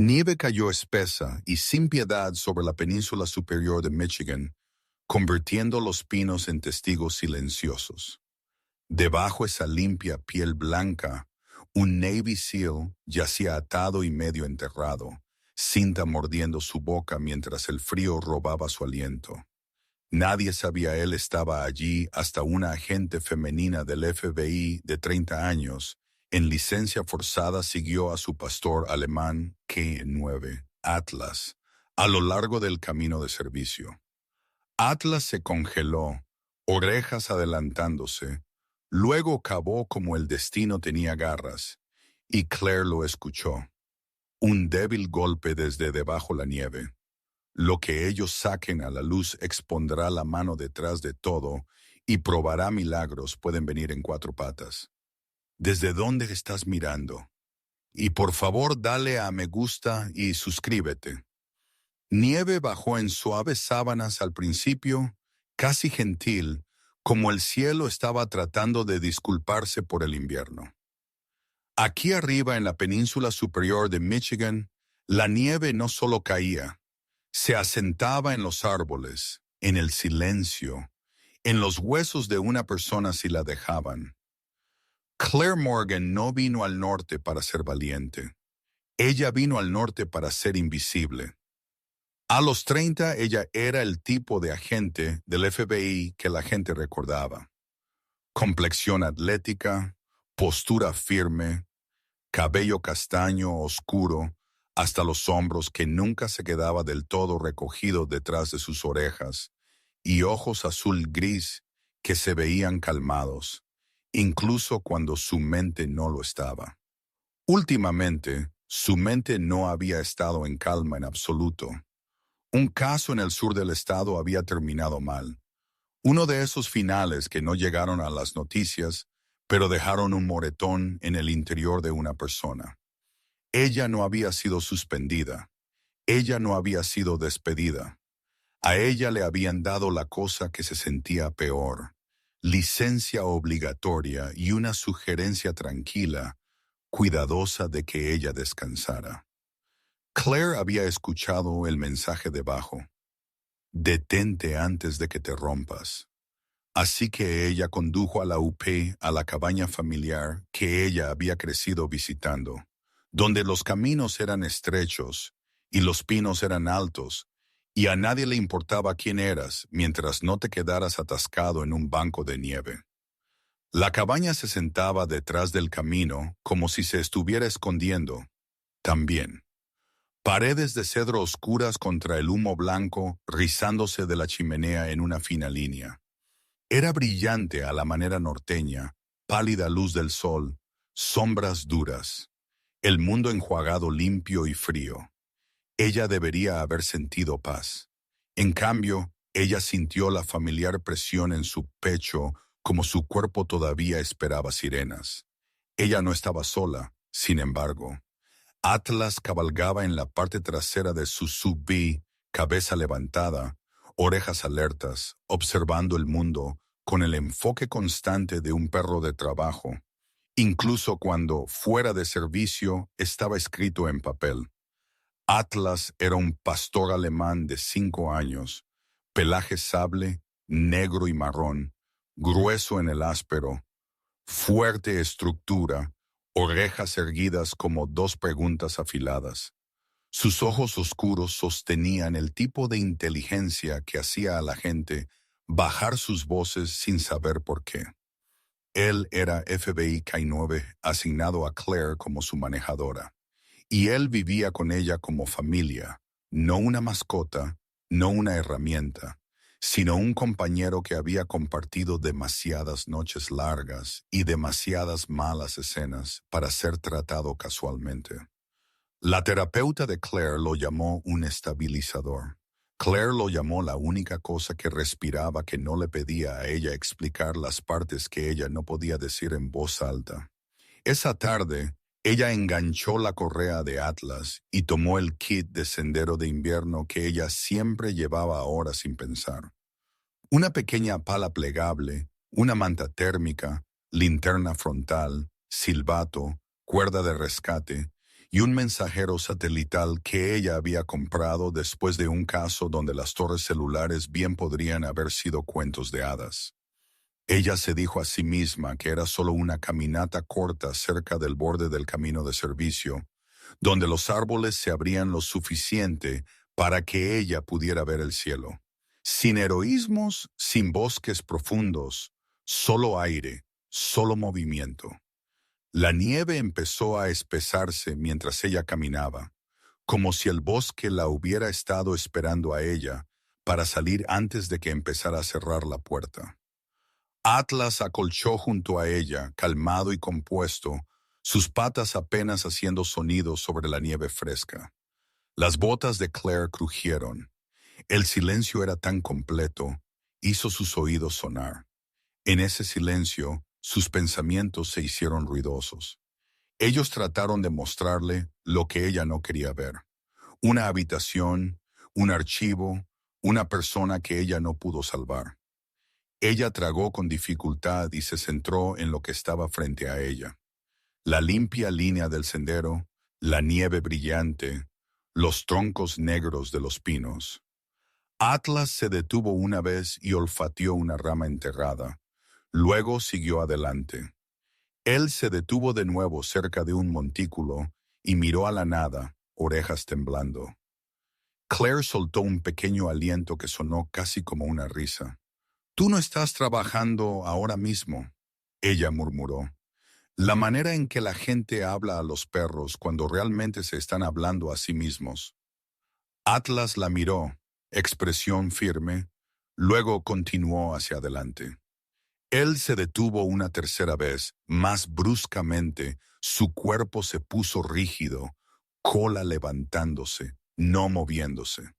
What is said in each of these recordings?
Nieve cayó espesa y sin piedad sobre la península superior de Michigan, convirtiendo los pinos en testigos silenciosos. Debajo esa limpia piel blanca, un Navy SEAL yacía atado y medio enterrado, cinta mordiendo su boca mientras el frío robaba su aliento. Nadie sabía él estaba allí hasta una agente femenina del FBI de 30 años, en licencia forzada, siguió a su pastor alemán K9, Atlas, a lo largo del camino de servicio. Atlas se congeló, orejas adelantándose, luego cavó como el destino tenía garras, y Claire lo escuchó. Un débil golpe desde debajo la nieve. Lo que ellos saquen a la luz expondrá la mano detrás de todo y probará milagros pueden venir en 4 patas. ¿Desde dónde estás mirando? Y por favor dale a me gusta y suscríbete. Nieve bajó en suaves sábanas al principio, casi gentil, como el cielo estaba tratando de disculparse por el invierno. Aquí arriba en la península superior de Michigan, la nieve no solo caía, se asentaba en los árboles, en el silencio, en los huesos de una persona si la dejaban. Claire Morgan no vino al norte para ser valiente. Ella vino al norte para ser invisible. A los 30, ella era el tipo de agente del FBI que la gente recordaba. Complexión atlética, postura firme, cabello castaño oscuro hasta los hombros que nunca se quedaba del todo recogido detrás de sus orejas, y ojos azul gris que se veían calmados, incluso cuando su mente no lo estaba. Últimamente, su mente no había estado en calma en absoluto. Un caso en el sur del estado había terminado mal. Uno de esos finales que no llegaron a las noticias, pero dejaron un moretón en el interior de una persona. Ella no había sido suspendida. Ella no había sido despedida. A ella le habían dado la cosa que se sentía peor: licencia obligatoria y una sugerencia tranquila, cuidadosa de que ella descansara. Claire había escuchado el mensaje debajo: detente antes de que te rompas. Así que ella condujo a la UP a la cabaña familiar que ella había crecido visitando, donde los caminos eran estrechos y los pinos eran altos, y a nadie le importaba quién eras mientras no te quedaras atascado en un banco de nieve. La cabaña se sentaba detrás del camino como si se estuviera escondiendo. También. Paredes de cedro oscuras contra el humo blanco rizándose de la chimenea en una fina línea. Era brillante a la manera norteña, pálida luz del sol, sombras duras. El mundo enjuagado limpio y frío. Ella debería haber sentido paz. En cambio, ella sintió la familiar presión en su pecho como su cuerpo todavía esperaba sirenas. Ella no estaba sola, sin embargo. Atlas cabalgaba en la parte trasera de su SUV, cabeza levantada, orejas alertas, observando el mundo con el enfoque constante de un perro de trabajo, incluso cuando, fuera de servicio, estaba escrito en papel. Atlas era un pastor alemán de 5 años, pelaje sable, negro y marrón, grueso en el áspero, fuerte estructura, orejas erguidas como 2 preguntas afiladas. Sus ojos oscuros sostenían el tipo de inteligencia que hacía a la gente bajar sus voces sin saber por qué. Él era FBI K9 asignado a Claire como su manejadora, y él vivía con ella como familia, no una mascota, no una herramienta, sino un compañero que había compartido demasiadas noches largas y demasiadas malas escenas para ser tratado casualmente. La terapeuta de Claire lo llamó un estabilizador. Claire lo llamó la única cosa que respiraba que no le pedía a ella explicar las partes que ella no podía decir en voz alta. Esa tarde, ella enganchó la correa de Atlas y tomó el kit de sendero de invierno que ella siempre llevaba ahora sin pensar. Una pequeña pala plegable, una manta térmica, linterna frontal, silbato, cuerda de rescate y un mensajero satelital que ella había comprado después de un caso donde las torres celulares bien podrían haber sido cuentos de hadas. Ella se dijo a sí misma que era solo una caminata corta cerca del borde del camino de servicio, donde los árboles se abrían lo suficiente para que ella pudiera ver el cielo. Sin heroísmos, sin bosques profundos, solo aire, solo movimiento. La nieve empezó a espesarse mientras ella caminaba, como si el bosque la hubiera estado esperando a ella para salir antes de que empezara a cerrar la puerta. Atlas acolchó junto a ella, calmado y compuesto, sus patas apenas haciendo sonidos sobre la nieve fresca. Las botas de Claire crujieron. El silencio era tan completo, hizo sus oídos sonar. En ese silencio, sus pensamientos se hicieron ruidosos. Ellos trataron de mostrarle lo que ella no quería ver. Una habitación, un archivo, una persona que ella no pudo salvar. Ella tragó con dificultad y se centró en lo que estaba frente a ella. La limpia línea del sendero, la nieve brillante, los troncos negros de los pinos. Atlas se detuvo una vez y olfateó una rama enterrada. Luego siguió adelante. Él se detuvo de nuevo cerca de un montículo y miró a la nada, orejas temblando. Claire soltó un pequeño aliento que sonó casi como una risa. «Tú no estás trabajando ahora mismo», ella murmuró. La manera en que la gente habla a los perros cuando realmente se están hablando a sí mismos. Atlas la miró, expresión firme, luego continuó hacia adelante. Él se detuvo una tercera vez, más bruscamente, su cuerpo se puso rígido, cola levantándose, no moviéndose.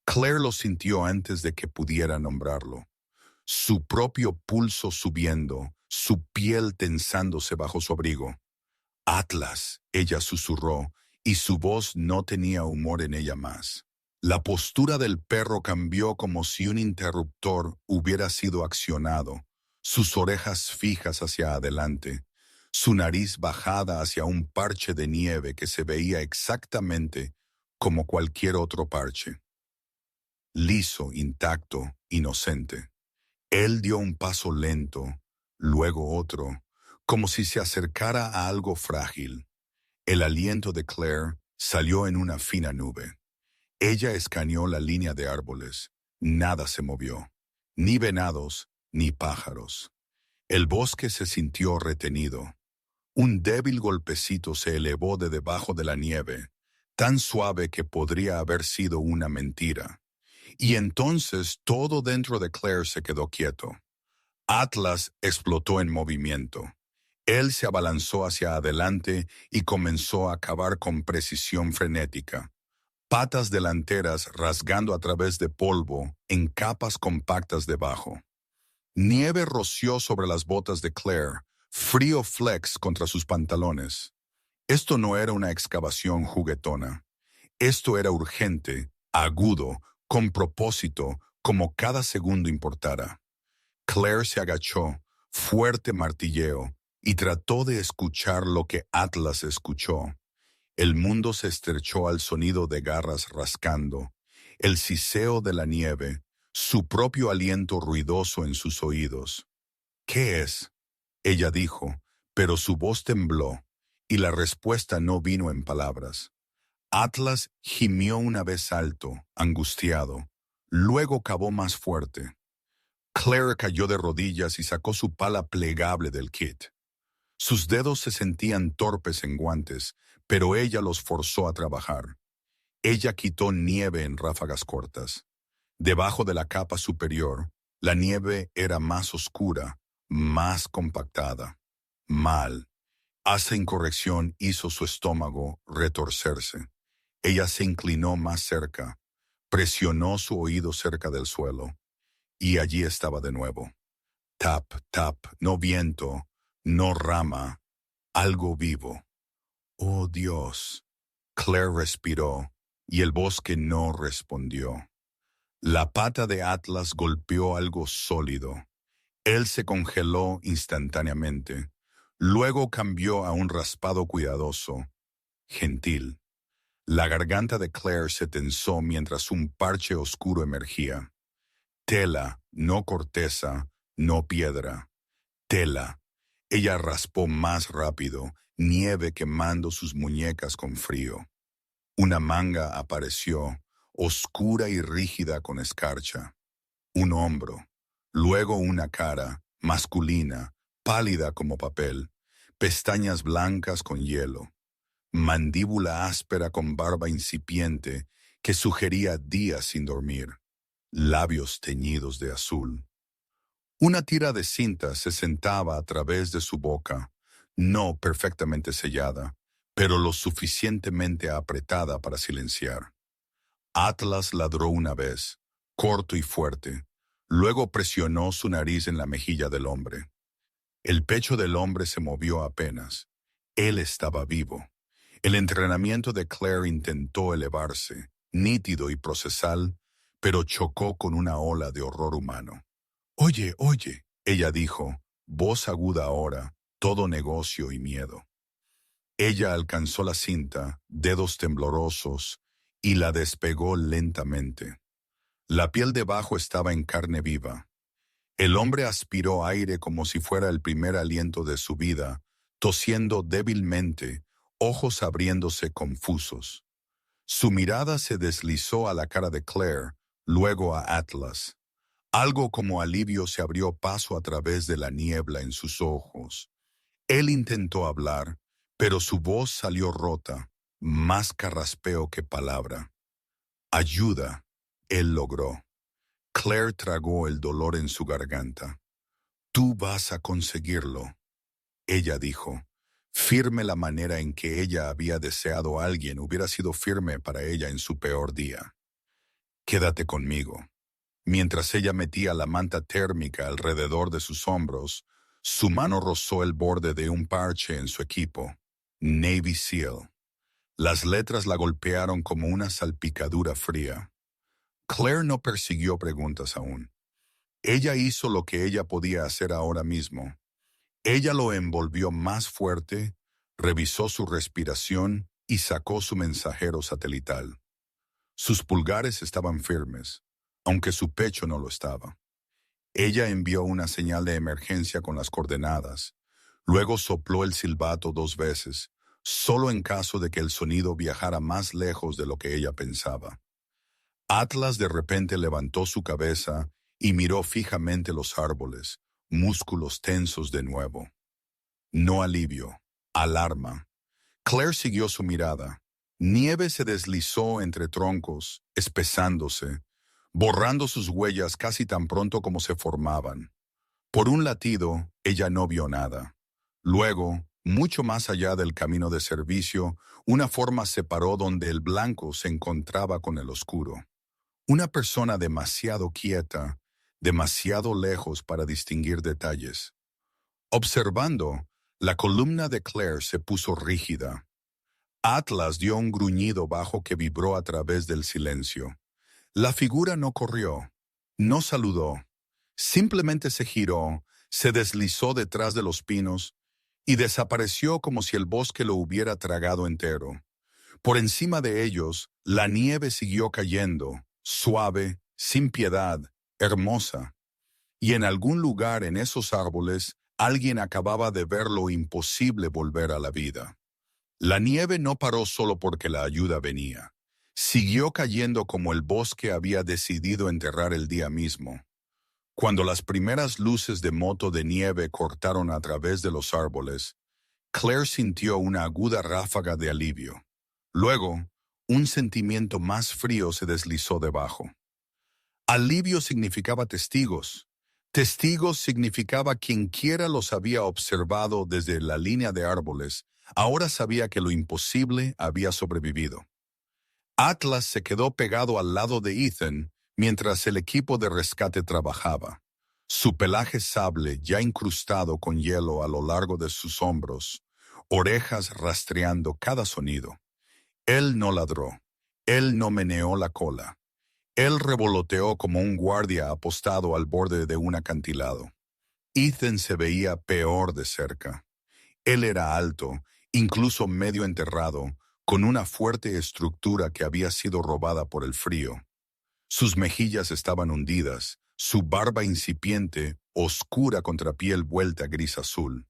Claire lo sintió antes de que pudiera nombrarlo. Su propio pulso subiendo, su piel tensándose bajo su abrigo. «Atlas», ella susurró, y su voz no tenía humor en ella más. La postura del perro cambió como si un interruptor hubiera sido accionado, sus orejas fijas hacia adelante, su nariz bajada hacia un parche de nieve que se veía exactamente como cualquier otro parche. Liso, intacto, inocente. Él dio un paso lento, luego otro, como si se acercara a algo frágil. El aliento de Claire salió en una fina nube. Ella escaneó la línea de árboles. Nada se movió, ni venados, ni pájaros. El bosque se sintió retenido. Un débil golpecito se elevó de debajo de la nieve, tan suave que podría haber sido una mentira. Y entonces todo dentro de Claire se quedó quieto. Atlas explotó en movimiento. Él se abalanzó hacia adelante y comenzó a cavar con precisión frenética. Patas delanteras rasgando a través de polvo en capas compactas debajo. Nieve roció sobre las botas de Claire, frío flex contra sus pantalones. Esto no era una excavación juguetona. Esto era urgente, agudo, con propósito, como cada segundo importara. Claire se agachó, fuerte martilleo, y trató de escuchar lo que Atlas escuchó. El mundo se estrechó al sonido de garras rascando, el siseo de la nieve, su propio aliento ruidoso en sus oídos. «¿Qué es?», ella dijo, pero su voz tembló, y la respuesta no vino en palabras. Atlas gimió una vez alto, angustiado. Luego cavó más fuerte. Claire cayó de rodillas y sacó su pala plegable del kit. Sus dedos se sentían torpes en guantes, pero ella los forzó a trabajar. Ella quitó nieve en ráfagas cortas. Debajo de la capa superior, la nieve era más oscura, más compactada. Mal. Esa incorrección hizo su estómago retorcerse. Ella se inclinó más cerca, presionó su oído cerca del suelo, y allí estaba de nuevo. Tap, tap, no viento, no rama, algo vivo. «Oh Dios», Claire respiró, y el bosque no respondió. La pata de Atlas golpeó algo sólido. Él se congeló instantáneamente. Luego cambió a un raspado cuidadoso. gentil. La garganta de Claire se tensó mientras un parche oscuro emergía. Tela, no corteza, no piedra. Tela. Ella raspó más rápido, nieve quemando sus muñecas con frío. Una manga apareció, oscura y rígida con escarcha. Un hombro, luego una cara, masculina, pálida como papel, pestañas blancas con hielo, mandíbula áspera con barba incipiente que sugería días sin dormir, labios teñidos de azul. Una tira de cinta se sentaba a través de su boca, no perfectamente sellada, pero lo suficientemente apretada para silenciar. Atlas ladró una vez, corto y fuerte. Luego presionó su nariz en la mejilla del hombre. El pecho del hombre se movió apenas. Él estaba vivo. El entrenamiento de Claire intentó elevarse, nítido y procesal, pero chocó con una ola de horror humano. Oye, oye, ella dijo, voz aguda ahora, todo negocio y miedo. Ella alcanzó la cinta, dedos temblorosos, y la despegó lentamente. La piel debajo estaba en carne viva. El hombre aspiró aire como si fuera el primer aliento de su vida, tosiendo débilmente, ojos abriéndose confusos. Su mirada se deslizó a la cara de Claire, luego a Atlas. Algo como alivio se abrió paso a través de la niebla en sus ojos. Él intentó hablar, pero su voz salió rota, más carraspeo que palabra. Ayuda, él logró. Claire tragó el dolor en su garganta. Tú vas a conseguirlo, ella dijo. Firme la manera en que ella había deseado a alguien hubiera sido firme para ella en su peor día. Quédate conmigo. Mientras ella metía la manta térmica alrededor de sus hombros, su mano rozó el borde de un parche en su equipo. Navy SEAL. Las letras la golpearon como una salpicadura fría. Claire no persiguió preguntas aún. Ella hizo lo que ella podía hacer ahora mismo. Ella lo envolvió más fuerte, revisó su respiración y sacó su mensajero satelital. Sus pulgares estaban firmes, aunque su pecho no lo estaba. Ella envió una señal de emergencia con las coordenadas. Luego sopló el silbato 2 veces, solo en caso de que el sonido viajara más lejos de lo que ella pensaba. Atlas de repente levantó su cabeza y miró fijamente los árboles, músculos tensos de nuevo. No alivio, alarma. Claire siguió su mirada. Nieve se deslizó entre troncos, espesándose, borrando sus huellas casi tan pronto como se formaban. Por un latido, ella no vio nada. Luego, mucho más allá del camino de servicio, una forma se paró donde el blanco se encontraba con el oscuro. Una persona demasiado quieta, demasiado lejos para distinguir detalles. Observando, la columna de Claire se puso rígida. Atlas dio un gruñido bajo que vibró a través del silencio. La figura no corrió, no saludó, simplemente se giró, se deslizó detrás de los pinos y desapareció como si el bosque lo hubiera tragado entero. Por encima de ellos, la nieve siguió cayendo, suave, sin piedad, hermosa. Y en algún lugar en esos árboles, alguien acababa de ver lo imposible volver a la vida. La nieve no paró solo porque la ayuda venía. Siguió cayendo como el bosque había decidido enterrar el día mismo. Cuando las primeras luces de moto de nieve cortaron a través de los árboles, Claire sintió una aguda ráfaga de alivio. Luego, un sentimiento más frío se deslizó debajo. Alivio significaba testigos. Testigos significaba quienquiera los había observado desde la línea de árboles, ahora sabía que lo imposible había sobrevivido. Atlas se quedó pegado al lado de Ethan mientras el equipo de rescate trabajaba. Su pelaje sable ya incrustado con hielo a lo largo de sus hombros, orejas rastreando cada sonido. Él no ladró, él no meneó la cola. Él revoloteó como un guardia apostado al borde de un acantilado. Ethan se veía peor de cerca. Él era alto, incluso medio enterrado, con una fuerte estructura que había sido robada por el frío. Sus mejillas estaban hundidas, su barba incipiente, oscura contra piel vuelta gris azul.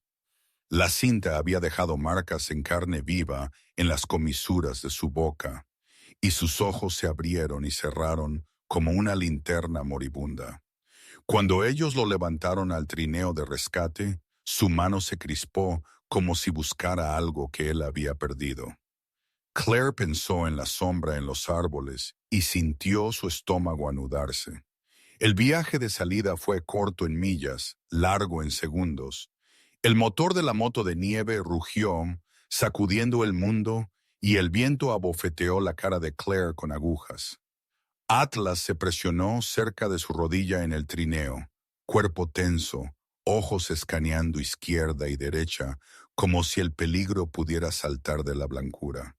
La cinta había dejado marcas en carne viva en las comisuras de su boca, y sus ojos se abrieron y cerraron como una linterna moribunda. Cuando ellos lo levantaron al trineo de rescate, su mano se crispó como si buscara algo que él había perdido. Claire pensó en la sombra en los árboles y sintió su estómago anudarse. El viaje de salida fue corto en millas, largo en segundos. El motor de la moto de nieve rugió, sacudiendo el mundo, y el viento abofeteó la cara de Claire con agujas. Atlas se presionó cerca de su rodilla en el trineo, cuerpo tenso, ojos escaneando izquierda y derecha, como si el peligro pudiera saltar de la blancura.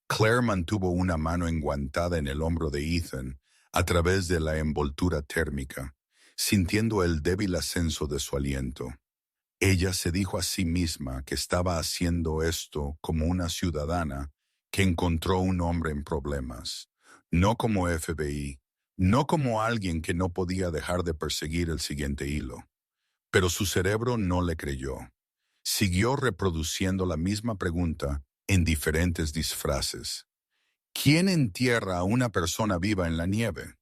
Claire mantuvo una mano enguantada en el hombro de Ethan a través de la envoltura térmica, sintiendo el débil ascenso de su aliento. Ella se dijo a sí misma que estaba haciendo esto como una ciudadana que encontró un hombre en problemas, no como FBI, no como alguien que no podía dejar de perseguir el siguiente hilo. Pero su cerebro no le creyó. Siguió reproduciendo la misma pregunta en diferentes disfraces. ¿Quién entierra a una persona viva en la nieve?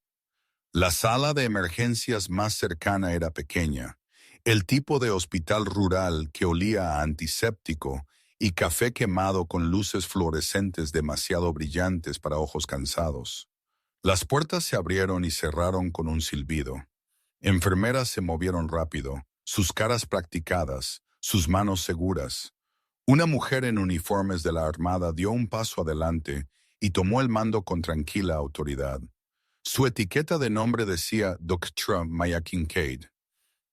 La sala de emergencias más cercana era pequeña, el tipo de hospital rural que olía a antiséptico y café quemado con luces fluorescentes demasiado brillantes para ojos cansados. Las puertas se abrieron y cerraron con un silbido. Enfermeras se movieron rápido, sus caras practicadas, sus manos seguras. Una mujer en uniformes de la Armada dio un paso adelante y tomó el mando con tranquila autoridad. Su etiqueta de nombre decía Dr. Maya Kincaid.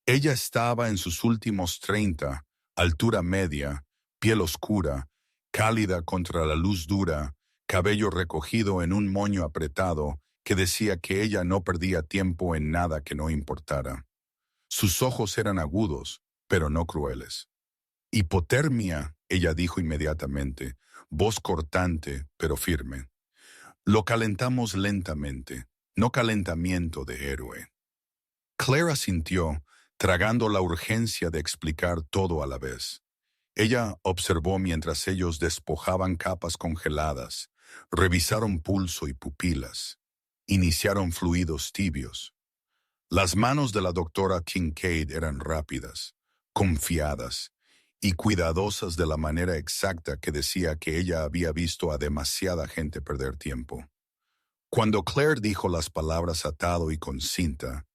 Ella estaba en sus últimos 30, altura media, piel oscura, cálida contra la luz dura, cabello recogido en un moño apretado que decía que ella no perdía tiempo en nada que no importara. Sus ojos eran agudos, pero no crueles. Hipotermia, ella dijo inmediatamente, voz cortante, pero firme. Lo calentamos lentamente, no calentamiento de héroe. Claire asintió, tragando la urgencia de explicar todo a la vez. Ella observó mientras ellos despojaban capas congeladas, revisaron pulso y pupilas, iniciaron fluidos tibios. Las manos de la doctora Kincaid eran rápidas, confiadas y cuidadosas de la manera exacta que decía que ella había visto a demasiada gente perder tiempo. Cuando Claire dijo las palabras atado y con cinta,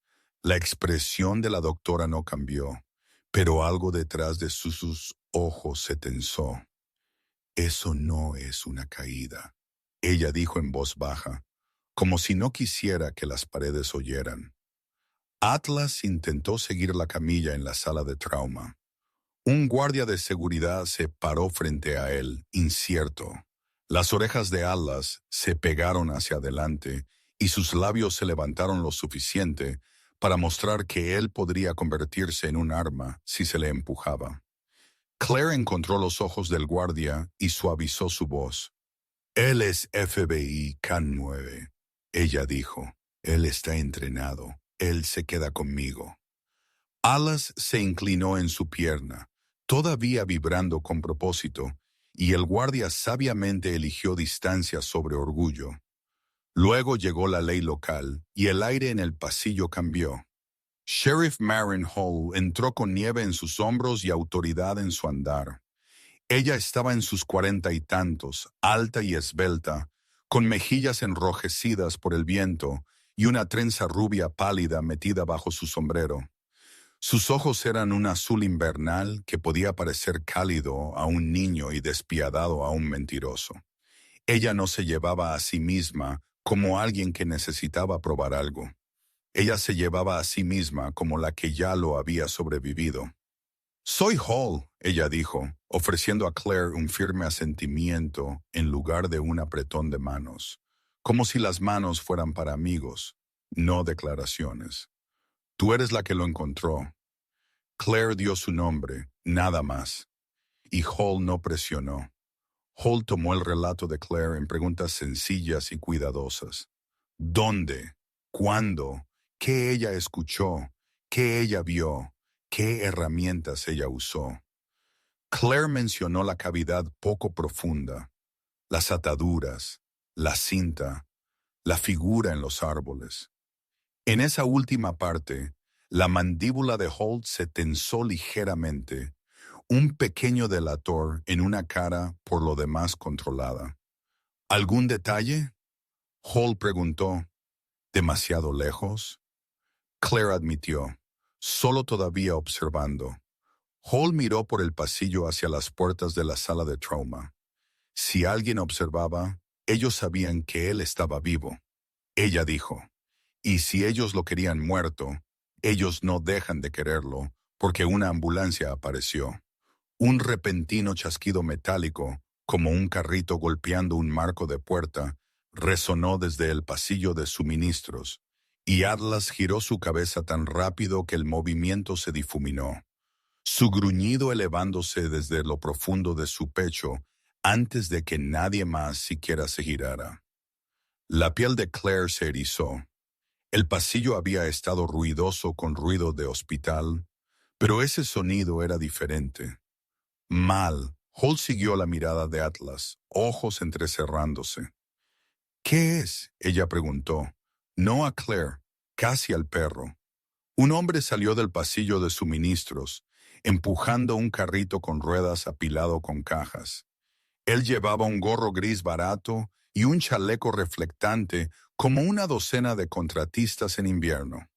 la expresión de la doctora no cambió, pero algo detrás de sus ojos se tensó. Eso no es una caída, ella dijo en voz baja, como si no quisiera que las paredes oyeran. Atlas intentó seguir la camilla en la sala de trauma. Un guardia de seguridad se paró frente a él, incierto. Las orejas de Atlas se pegaron hacia adelante y sus labios se levantaron lo suficiente para mostrar que él podría convertirse en un arma si se le empujaba. Claire encontró los ojos del guardia y suavizó su voz. Él es FBI Can 9, ella dijo. Él está entrenado. Él se queda conmigo. Atlas se inclinó en su pierna, todavía vibrando con propósito, y el guardia sabiamente eligió distancia sobre orgullo. Luego llegó la ley local, y el aire en el pasillo cambió. Sheriff Maren Hall entró con nieve en sus hombros y autoridad en su andar. Ella estaba en sus 40 y tantos, alta y esbelta, con mejillas enrojecidas por el viento y una trenza rubia pálida metida bajo su sombrero. Sus ojos eran un azul invernal que podía parecer cálido a un niño y despiadado a un mentiroso. Ella no se llevaba a sí misma como alguien que necesitaba probar algo. Ella se llevaba a sí misma como la que ya lo había sobrevivido. Soy Hall, ella dijo, ofreciendo a Claire un firme asentimiento en lugar de un apretón de manos, como si las manos fueran para amigos, no declaraciones. Tú eres la que lo encontró. Claire dio su nombre, nada más, y Hall no presionó. Holt tomó el relato de Claire en preguntas sencillas y cuidadosas. ¿Dónde? ¿Cuándo? ¿Qué ella escuchó? ¿Qué ella vio? ¿Qué herramientas ella usó? Claire mencionó la cavidad poco profunda, las ataduras, la cinta, la figura en los árboles. En esa última parte, la mandíbula de Holt se tensó ligeramente, un pequeño delator en una cara por lo demás controlada. ¿Algún detalle? Holt preguntó. ¿Demasiado lejos? Claire admitió, solo todavía observando. Holt miró por el pasillo hacia las puertas de la sala de trauma. Si alguien observaba, ellos sabían que él estaba vivo. Ella dijo, y si ellos lo querían muerto, ellos no dejan de quererlo, porque una ambulancia apareció. Un repentino chasquido metálico, como un carrito golpeando un marco de puerta, resonó desde el pasillo de suministros, y Atlas giró su cabeza tan rápido que el movimiento se difuminó, su gruñido elevándose desde lo profundo de su pecho antes de que nadie más siquiera se girara. La piel de Claire se erizó. El pasillo había estado ruidoso con ruido de hospital, pero ese sonido era diferente. Mal, Holt siguió la mirada de Atlas, ojos entrecerrándose. ¿Qué es? Ella preguntó. No a Claire, casi al perro. Un hombre salió del pasillo de suministros, empujando un carrito con ruedas apilado con cajas. Él llevaba un gorro gris barato y un chaleco reflectante como una docena de contratistas en invierno.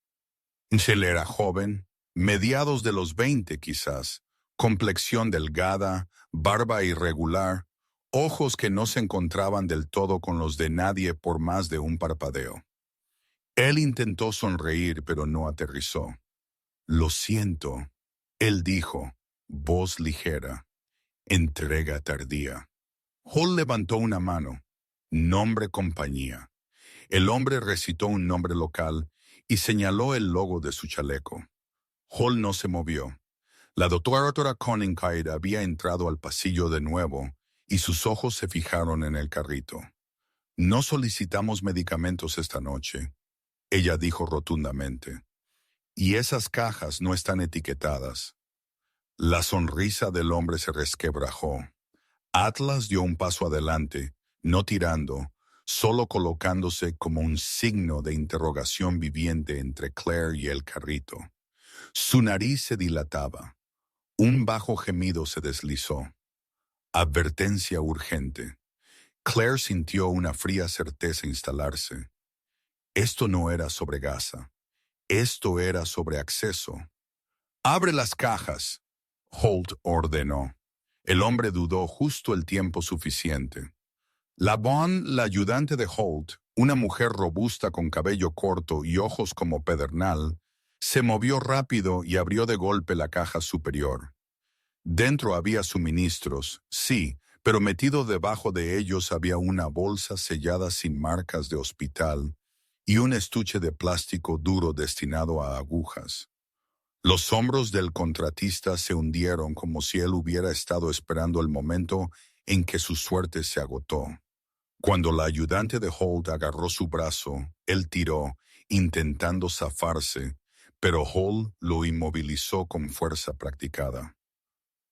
Él era joven, mediados de los 20 quizás, complexión delgada, barba irregular, ojos que no se encontraban del todo con los de nadie por más de un parpadeo. Él intentó sonreír, pero no aterrizó. Lo siento, él dijo, voz ligera, entrega tardía. Hall levantó una mano. Nombre compañía. El hombre recitó un nombre local y señaló el logo de su chaleco. Hall no se movió. La doctora Conningcide había entrado al pasillo de nuevo y sus ojos se fijaron en el carrito. No solicitamos medicamentos esta noche, ella dijo rotundamente. Y esas cajas no están etiquetadas. La sonrisa del hombre se resquebrajó. Atlas dio un paso adelante, no tirando, solo colocándose como un signo de interrogación viviente entre Claire y el carrito. Su nariz se dilataba. Un bajo gemido se deslizó. Advertencia urgente. Claire sintió una fría certeza instalarse. Esto no era sobre gasa. Esto era sobre acceso. «Abre las cajas», Holt ordenó. El hombre dudó justo el tiempo suficiente. Lavonne, la ayudante de Holt, una mujer robusta con cabello corto y ojos como pedernal, se movió rápido y abrió de golpe la caja superior. Dentro había suministros, sí, pero metido debajo de ellos había una bolsa sellada sin marcas de hospital y un estuche de plástico duro destinado a agujas. Los hombros del contratista se hundieron como si él hubiera estado esperando el momento en que su suerte se agotó. Cuando la ayudante de Holt agarró su brazo, él tiró, intentando zafarse, pero Holt lo inmovilizó con fuerza practicada.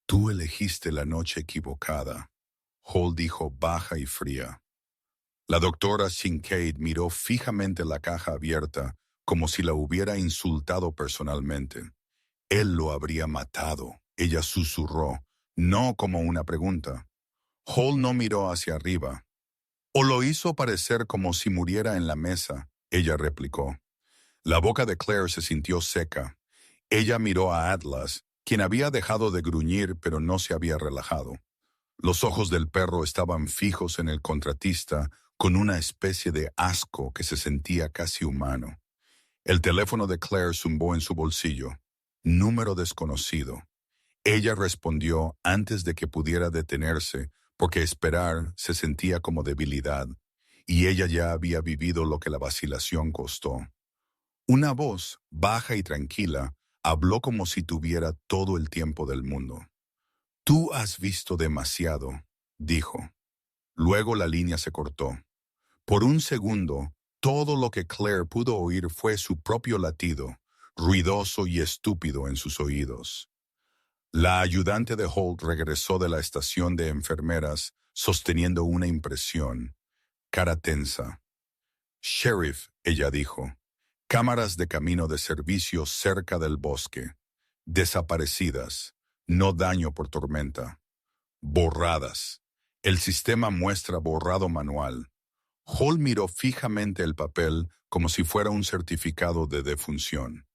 «Tú elegiste la noche equivocada», Holt dijo baja y fría. La doctora Kincaid miró fijamente la caja abierta, como si la hubiera insultado personalmente. «Él lo habría matado», ella susurró, no como una pregunta. Holt no miró hacia arriba. «O lo hizo parecer como si muriera en la mesa», ella replicó. La boca de Claire se sintió seca. Ella miró a Atlas, quien había dejado de gruñir pero no se había relajado. Los ojos del perro estaban fijos en el contratista con una especie de asco que se sentía casi humano. El teléfono de Claire zumbó en su bolsillo. Número desconocido. Ella respondió antes de que pudiera detenerse, porque esperar se sentía como debilidad, y ella ya había vivido lo que la vacilación costó. Una voz, baja y tranquila, habló como si tuviera todo el tiempo del mundo. «Tú has visto demasiado», dijo. Luego la línea se cortó. Por un segundo, todo lo que Claire pudo oír fue su propio latido, ruidoso y estúpido en sus oídos. La ayudante de Holt regresó de la estación de enfermeras sosteniendo una impresión, cara tensa. «Sheriff», ella dijo, «cámaras de camino de servicio cerca del bosque. Desaparecidas. No daño por tormenta. Borradas. El sistema muestra borrado manual». Hall miró fijamente el papel como si fuera un certificado de defunción.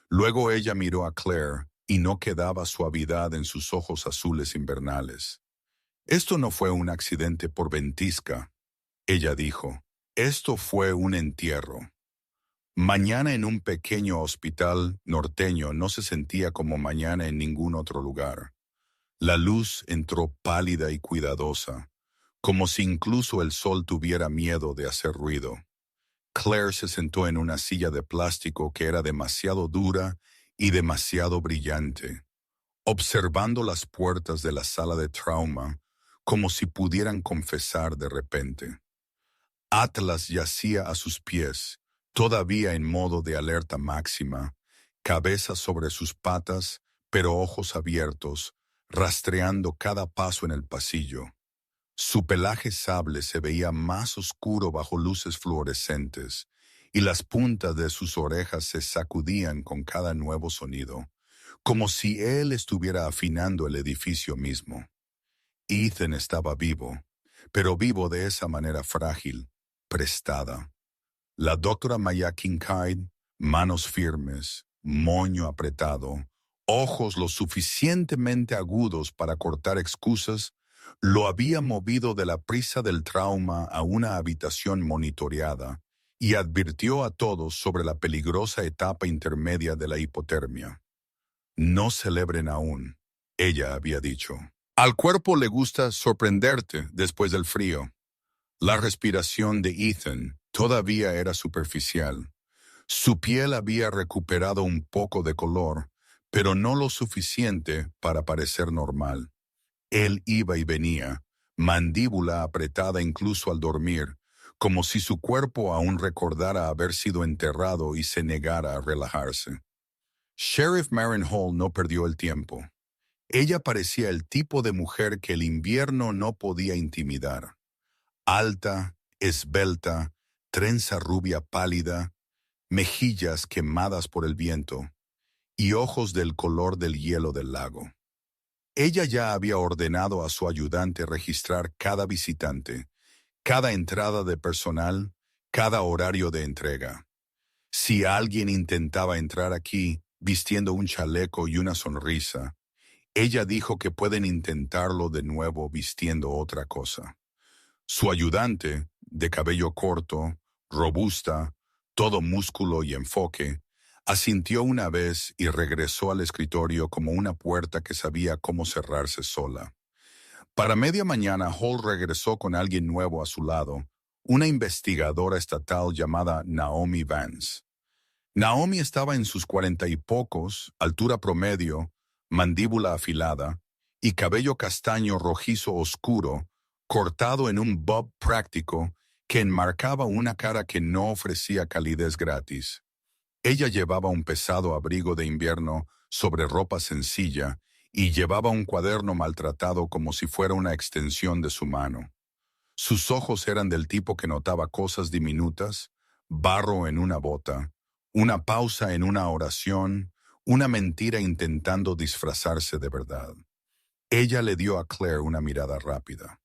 Luego ella miró a Claire y no quedaba suavidad en sus ojos azules invernales. «Esto no fue un accidente por ventisca», ella dijo. «Esto fue un entierro». Mañana en un pequeño hospital norteño no se sentía como mañana en ningún otro lugar. La luz entró pálida y cuidadosa, como si incluso el sol tuviera miedo de hacer ruido. Claire se sentó en una silla de plástico que era demasiado dura y demasiado brillante, observando las puertas de la sala de trauma como si pudieran confesar de repente. Atlas yacía a sus pies, todavía en modo de alerta máxima, cabeza sobre sus patas, pero ojos abiertos, rastreando cada paso en el pasillo. Su pelaje sable se veía más oscuro bajo luces fluorescentes, y las puntas de sus orejas se sacudían con cada nuevo sonido, como si él estuviera afinando el edificio mismo. Ethan estaba vivo, pero vivo de esa manera frágil, prestada. La doctora Maya Kincaid, manos firmes, moño apretado, ojos lo suficientemente agudos para cortar excusas, lo había movido de la prisa del trauma a una habitación monitoreada y advirtió a todos sobre la peligrosa etapa intermedia de la hipotermia. «No celebren aún», ella había dicho. «Al cuerpo le gusta sorprenderte después del frío». La respiración de Ethan todavía era superficial. Su piel había recuperado un poco de color, pero no lo suficiente para parecer normal. Él iba y venía, mandíbula apretada incluso al dormir, como si su cuerpo aún recordara haber sido enterrado y se negara a relajarse. Sheriff Maren Hall no perdió el tiempo. Ella parecía el tipo de mujer que el invierno no podía intimidar. Alta, esbelta, trenza rubia pálida, mejillas quemadas por el viento y ojos del color del hielo del lago. Ella ya había ordenado a su ayudante registrar cada visitante, cada entrada de personal, cada horario de entrega. Si alguien intentaba entrar aquí vistiendo un chaleco y una sonrisa, ella dijo que pueden intentarlo de nuevo vistiendo otra cosa. Su ayudante, de cabello corto, robusta, todo músculo y enfoque, asintió una vez y regresó al escritorio como una puerta que sabía cómo cerrarse sola. Para media mañana, Hall regresó con alguien nuevo a su lado, una investigadora estatal llamada Naomi Vance. Naomi estaba en sus 40 y pocos, altura promedio, mandíbula afilada y cabello castaño rojizo oscuro, cortado en un bob práctico que enmarcaba una cara que no ofrecía calidez gratis. Ella llevaba un pesado abrigo de invierno sobre ropa sencilla y llevaba un cuaderno maltratado como si fuera una extensión de su mano. Sus ojos eran del tipo que notaba cosas diminutas, barro en una bota, una pausa en una oración, una mentira intentando disfrazarse de verdad. Ella le dio a Claire una mirada rápida.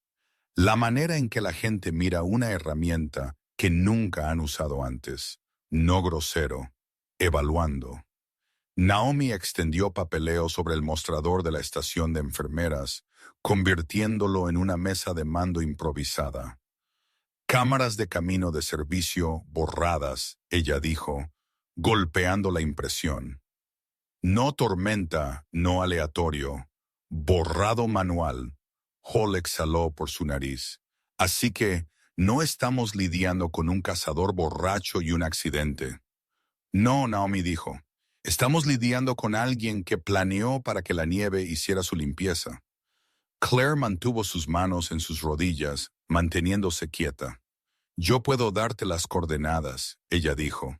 La manera en que la gente mira una herramienta que nunca han usado antes, no grosero, evaluando. Naomi extendió papeleo sobre el mostrador de la estación de enfermeras, convirtiéndolo en una mesa de mando improvisada. «Cámaras de camino de servicio borradas», ella dijo, golpeando la impresión. «No tormenta, no aleatorio. Borrado manual». Hall exhaló por su nariz. «Así que no estamos lidiando con un cazador borracho y un accidente». «No», Naomi dijo. «Estamos lidiando con alguien que planeó para que la nieve hiciera su limpieza». Claire mantuvo sus manos en sus rodillas, manteniéndose quieta. «Yo puedo darte las coordenadas», ella dijo,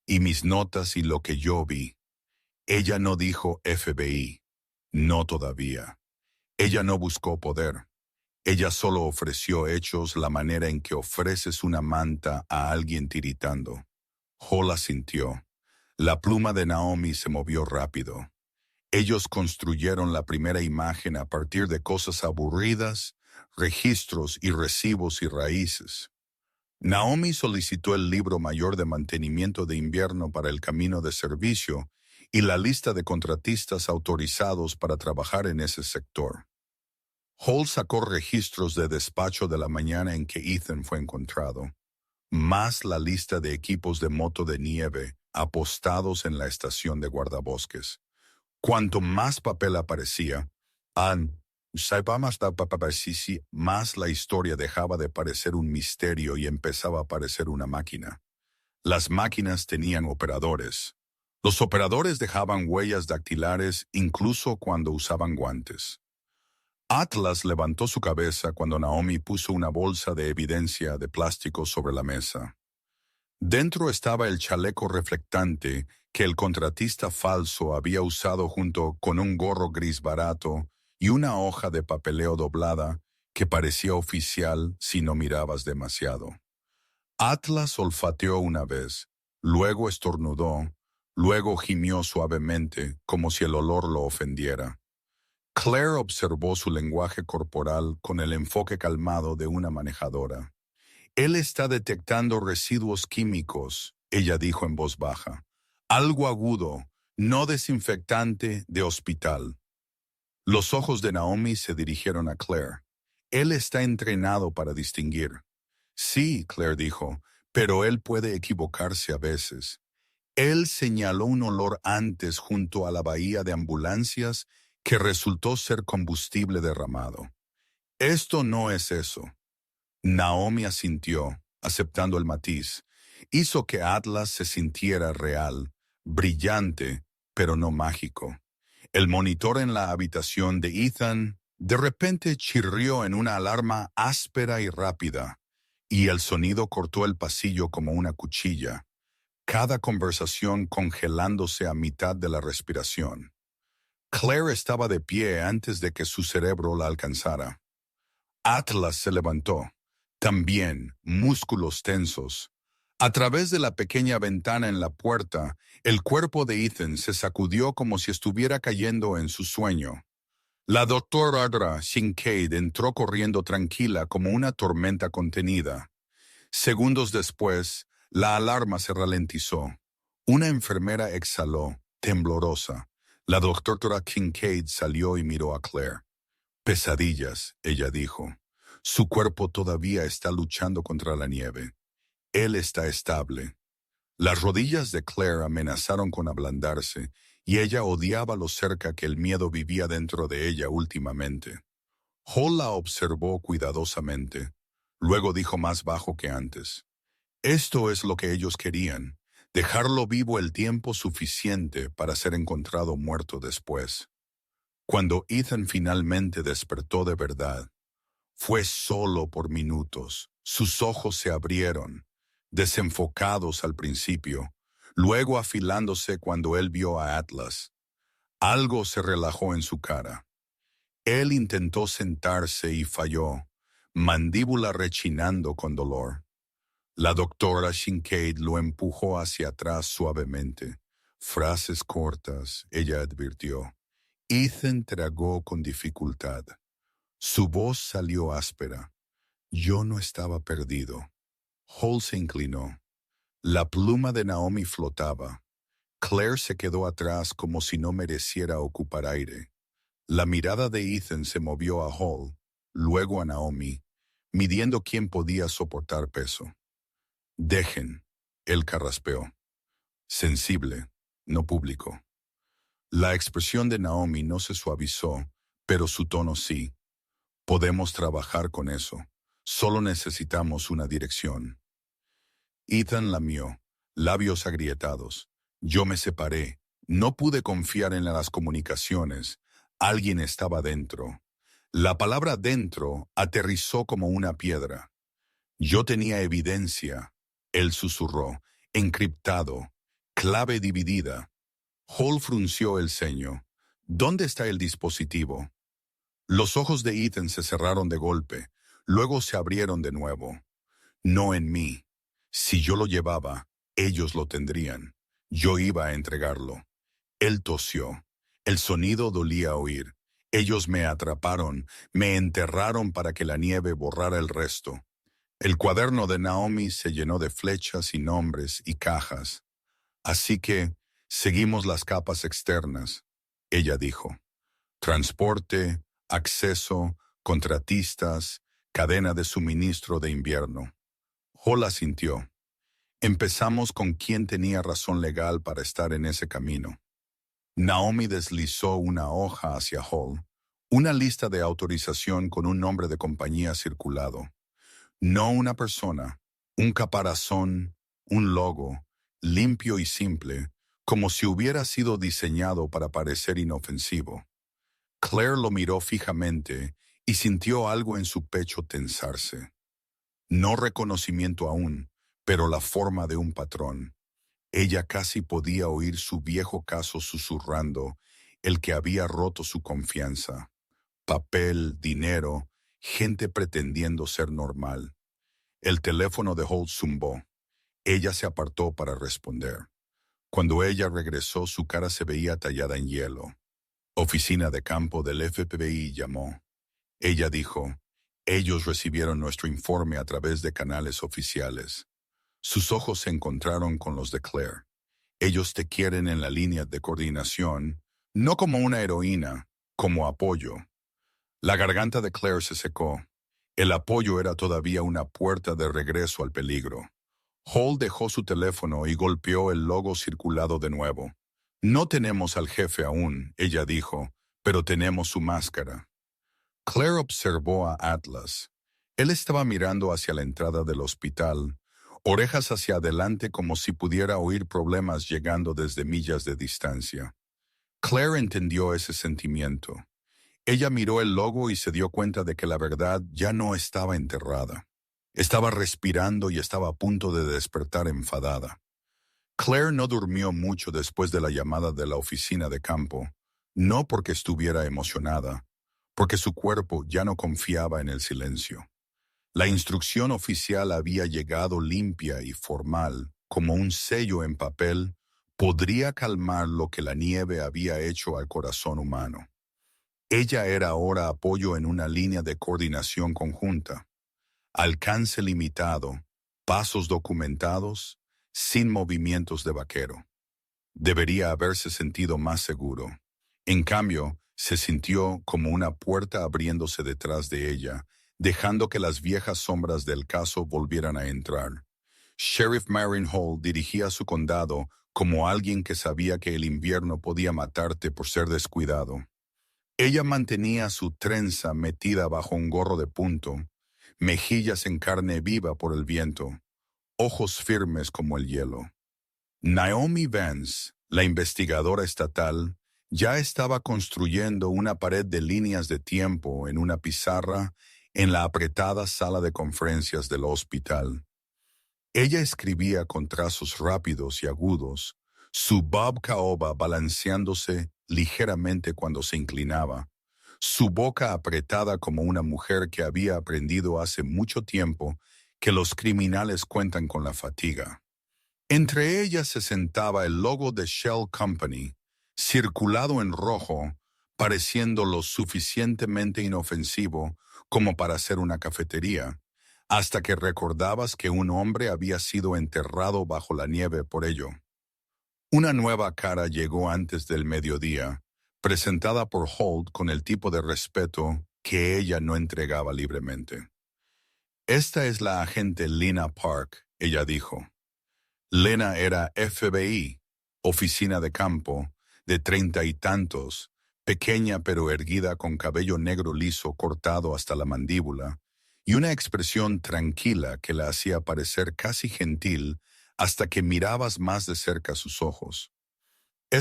«y mis notas y lo que yo vi». Ella no dijo FBI. No todavía. Ella no buscó poder. Ella solo ofreció hechos, la manera en que ofreces una manta a alguien tiritando. Hall asintió. La pluma de Naomi se movió rápido. Ellos construyeron la primera imagen a partir de cosas aburridas, registros y recibos y raíces. Naomi solicitó el libro mayor de mantenimiento de invierno para el camino de servicio y la lista de contratistas autorizados para trabajar en ese sector. Hall sacó registros de despacho de la mañana en que Ethan fue encontrado, más la lista de equipos de moto de nieve apostados en la estación de guardabosques. Cuanto más papel aparecía, más la historia dejaba de parecer un misterio y empezaba a parecer una máquina. Las máquinas tenían operadores. Los operadores dejaban huellas dactilares incluso cuando usaban guantes. Atlas levantó su cabeza cuando Naomi puso una bolsa de evidencia de plástico sobre la mesa. Dentro estaba el chaleco reflectante que el contratista falso había usado junto con un gorro gris barato y una hoja de papeleo doblada que parecía oficial si no mirabas demasiado. Atlas olfateó una vez, luego estornudó, luego gimió suavemente como si el olor lo ofendiera. Claire observó su lenguaje corporal con el enfoque calmado de una manejadora. «Él está detectando residuos químicos», ella dijo en voz baja. «Algo agudo, no desinfectante de hospital». Los ojos de Naomi se dirigieron a Claire. «Él está entrenado para distinguir». «Sí», Claire dijo, «pero él puede equivocarse a veces». Él señaló un olor antes junto a la bahía de ambulancias que resultó ser combustible derramado. «Esto no es eso». Naomi asintió, aceptando el matiz. Hizo que Atlas se sintiera real, brillante, pero no mágico. El monitor en la habitación de Ethan de repente chirrió en una alarma áspera y rápida, y el sonido cortó el pasillo como una cuchilla, cada conversación congelándose a mitad de la respiración. Claire estaba de pie antes de que su cerebro la alcanzara. Atlas se levantó. También, músculos tensos. A través de la pequeña ventana en la puerta, el cuerpo de Ethan se sacudió como si estuviera cayendo en su sueño. La doctora Kincaid entró corriendo tranquila como una tormenta contenida. Segundos después, la alarma se ralentizó. Una enfermera exhaló, temblorosa. La doctora Kincaid salió y miró a Claire. «Pesadillas», ella dijo. «Su cuerpo todavía está luchando contra la nieve. Él está estable». Las rodillas de Claire amenazaron con ablandarse, y ella odiaba lo cerca que el miedo vivía dentro de ella últimamente. Hall la observó cuidadosamente. Luego dijo más bajo que antes. «Esto es lo que ellos querían, dejarlo vivo el tiempo suficiente para ser encontrado muerto después». Cuando Ethan finalmente despertó de verdad, fue solo por minutos. Sus ojos se abrieron, desenfocados al principio, luego afilándose cuando él vio a Atlas. Algo se relajó en su cara. Él intentó sentarse y falló, mandíbula rechinando con dolor. La doctora Kincaid lo empujó hacia atrás suavemente. Frases cortas, ella advirtió. Ethan tragó con dificultad. Su voz salió áspera. «Yo no estaba perdido». Hall se inclinó. La pluma de Naomi flotaba. Claire se quedó atrás como si no mereciera ocupar aire. La mirada de Ethan se movió a Hall, luego a Naomi, midiendo quién podía soportar peso. «Dejen», él carraspeó. Sensible, no público. La expresión de Naomi no se suavizó, pero su tono sí. «Podemos trabajar con eso. Solo necesitamos una dirección». Ethan lamió, labios agrietados. «Yo me separé. No pude confiar en las comunicaciones. Alguien estaba dentro». La palabra dentro aterrizó como una piedra. Yo tenía evidencia, él susurró, encriptado, clave dividida. Hall frunció el ceño. ¿Dónde está el dispositivo? Los ojos de Ethan se cerraron de golpe, luego se abrieron de nuevo. No en mí. Si yo lo llevaba, ellos lo tendrían. Yo iba a entregarlo. Él tosió. El sonido dolía oír. Ellos me atraparon, me enterraron para que la nieve borrara el resto. El cuaderno de Naomi se llenó de flechas y nombres y cajas. Así que seguimos las capas externas, ella dijo. Transporte, acceso, contratistas, cadena de suministro de invierno. Hall asintió. Empezamos con quien tenía razón legal para estar en ese camino. Naomi deslizó una hoja hacia Hall, una lista de autorización con un nombre de compañía circulado. No una persona, un caparazón, un logo, limpio y simple, como si hubiera sido diseñado para parecer inofensivo. Claire lo miró fijamente y sintió algo en su pecho tensarse. No reconocimiento aún, pero la forma de un patrón. Ella casi podía oír su viejo caso susurrando, el que había roto su confianza. Papel, dinero, gente pretendiendo ser normal. El teléfono de Holt zumbó. Ella se apartó para responder. Cuando ella regresó, su cara se veía tallada en hielo. Oficina de campo del FBI llamó. Ella dijo, ellos recibieron nuestro informe a través de canales oficiales. Sus ojos se encontraron con los de Claire. Ellos te quieren en la línea de coordinación, no como una heroína, como apoyo. La garganta de Claire se secó. El apoyo era todavía una puerta de regreso al peligro. Hall dejó su teléfono y golpeó el logo circulado de nuevo. No tenemos al jefe aún, ella dijo, pero tenemos su máscara. Claire observó a Atlas. Él estaba mirando hacia la entrada del hospital, orejas hacia adelante como si pudiera oír problemas llegando desde millas de distancia. Claire entendió ese sentimiento. Ella miró el logo y se dio cuenta de que la verdad ya no estaba enterrada. Estaba respirando y estaba a punto de despertar enfadada. Claire no durmió mucho después de la llamada de la oficina de campo, no porque estuviera emocionada, porque su cuerpo ya no confiaba en el silencio. La instrucción oficial había llegado limpia y formal, como un sello en papel, podría calmar lo que la nieve había hecho al corazón humano. Ella era ahora apoyo en una línea de coordinación conjunta. Alcance limitado, pasos documentados, sin movimientos de vaquero. Debería haberse sentido más seguro. En cambio, se sintió como una puerta abriéndose detrás de ella, dejando que las viejas sombras del caso volvieran a entrar. Sheriff Marion Hall dirigía su condado como alguien que sabía que el invierno podía matarte por ser descuidado. Ella mantenía su trenza metida bajo un gorro de punto, mejillas en carne viva por el viento, ojos firmes como el hielo. Naomi Vance, la investigadora estatal, ya estaba construyendo una pared de líneas de tiempo en una pizarra en la apretada sala de conferencias del hospital. Ella escribía con trazos rápidos y agudos, su bob caoba balanceándose ligeramente cuando se inclinaba, su boca apretada como una mujer que había aprendido hace mucho tiempo que los criminales cuentan con la fatiga. Entre ellas se sentaba el logo de Shell Company, circulado en rojo, pareciendo lo suficientemente inofensivo como para ser una cafetería, hasta que recordabas que un hombre había sido enterrado bajo la nieve por ello. Una nueva cara llegó antes del mediodía, presentada por Holt con el tipo de respeto que ella no entregaba libremente. Esta es la agente Lena Park, ella dijo. Lena era FBI, oficina de campo, de 30 y tantos, pequeña pero erguida con cabello negro liso cortado hasta la mandíbula, y una expresión tranquila que la hacía parecer casi gentil hasta que mirabas más de cerca sus ojos.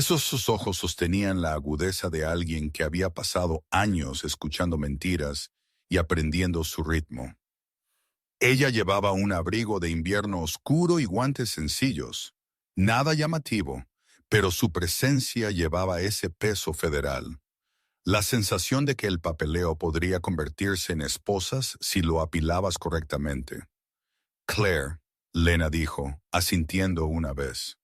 Sus ojos sostenían la agudeza de alguien que había pasado años escuchando mentiras y aprendiendo su ritmo. Ella llevaba un abrigo de invierno oscuro y guantes sencillos. Nada llamativo, pero su presencia llevaba ese peso federal. La sensación de que el papeleo podría convertirse en esposas si lo apilabas correctamente. Claire, Lena dijo, asintiendo una vez.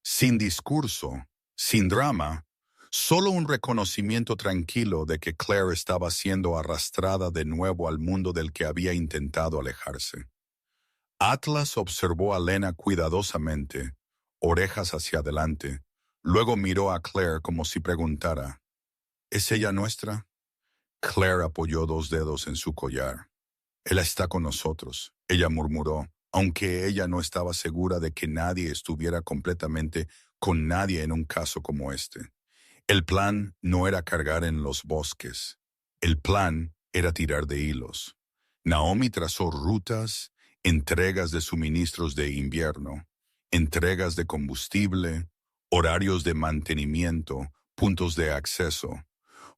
Sin discurso, sin drama, solo un reconocimiento tranquilo de que Claire estaba siendo arrastrada de nuevo al mundo del que había intentado alejarse. Atlas observó a Lena cuidadosamente, orejas hacia adelante, luego miró a Claire como si preguntara, ¿es ella nuestra? Claire apoyó 2 dedos en su collar. Él está con nosotros, ella murmuró, aunque ella no estaba segura de que nadie estuviera completamente con nadie en un caso como este. El plan no era cargar en los bosques. El plan era tirar de hilos. Naomi trazó rutas, entregas de suministros de invierno, entregas de combustible, horarios de mantenimiento, puntos de acceso.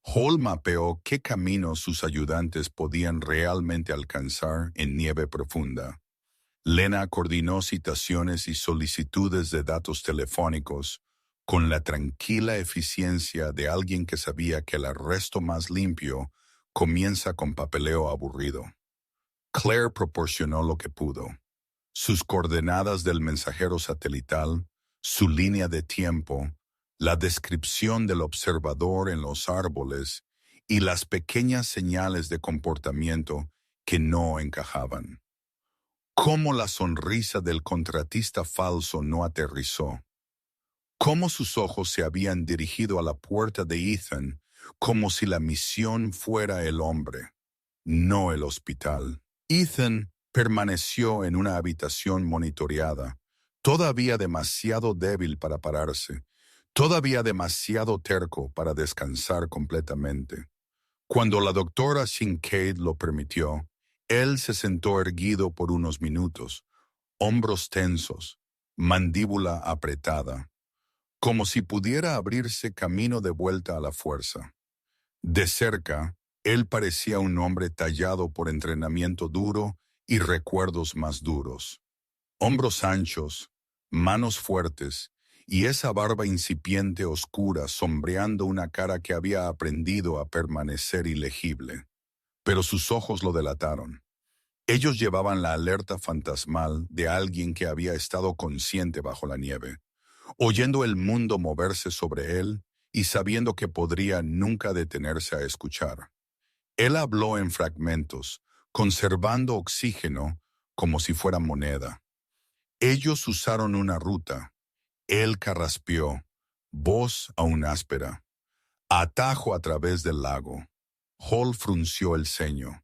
Hall mapeó qué caminos sus ayudantes podían realmente alcanzar en nieve profunda. Lena coordinó citaciones y solicitudes de datos telefónicos con la tranquila eficiencia de alguien que sabía que el arresto más limpio comienza con papeleo aburrido. Claire proporcionó lo que pudo. Sus coordenadas del mensajero satelital, su línea de tiempo, la descripción del observador en los árboles y las pequeñas señales de comportamiento que no encajaban. Cómo la sonrisa del contratista falso no aterrizó. Cómo sus ojos se habían dirigido a la puerta de Ethan como si la misión fuera el hombre, no el hospital. Ethan permaneció en una habitación monitoreada, todavía demasiado débil para pararse, todavía demasiado terco para descansar completamente. Cuando la doctora Kincaid lo permitió, él se sentó erguido por unos minutos, hombros tensos, mandíbula apretada, como si pudiera abrirse camino de vuelta a la fuerza. De cerca, él parecía un hombre tallado por entrenamiento duro y recuerdos más duros. Hombros anchos, manos fuertes y esa barba incipiente oscura sombreando una cara que había aprendido a permanecer ilegible. Pero sus ojos lo delataron. Ellos llevaban la alerta fantasmal de alguien que había estado consciente bajo la nieve, oyendo el mundo moverse sobre él y sabiendo que podría nunca detenerse a escuchar. Él habló en fragmentos, conservando oxígeno como si fuera moneda. Ellos usaron una ruta. Él carraspeó, voz aún áspera. Atajo a través del lago. Hall frunció el ceño.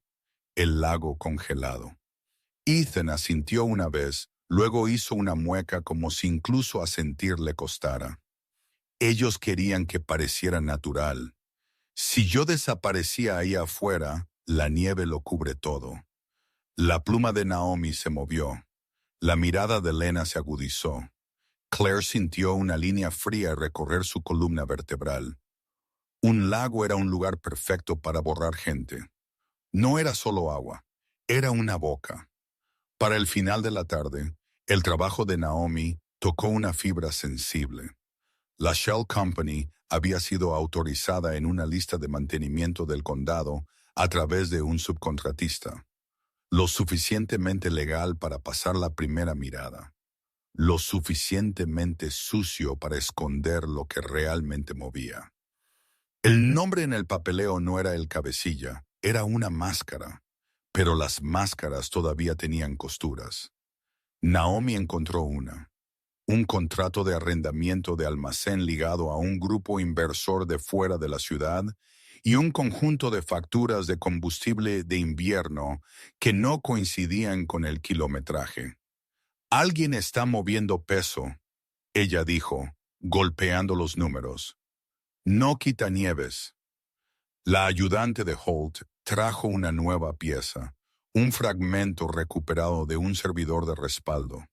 El lago congelado. Ethan asintió una vez, luego hizo una mueca como si incluso asentir le costara. Ellos querían que pareciera natural. Si yo desaparecía ahí afuera, la nieve lo cubre todo. La pluma de Naomi se movió. La mirada de Lena se agudizó. Claire sintió una línea fría recorrer su columna vertebral. Un lago era un lugar perfecto para borrar gente. No era solo agua, era una boca. Para el final de la tarde, el trabajo de Naomi tocó una fibra sensible. La Shell Company había sido autorizada en una lista de mantenimiento del condado a través de un subcontratista. Lo suficientemente legal para pasar la primera mirada. Lo suficientemente sucio para esconder lo que realmente movía. El nombre en el papeleo no era el cabecilla, era una máscara, pero las máscaras todavía tenían costuras. Naomi encontró una. Un contrato de arrendamiento de almacén ligado a un grupo inversor de fuera de la ciudad y un conjunto de facturas de combustible de invierno que no coincidían con el kilometraje. Alguien está moviendo peso, ella dijo, golpeando los números. No quitanieves. La ayudante de Holt trajo una nueva pieza, un fragmento recuperado de un servidor de respaldo,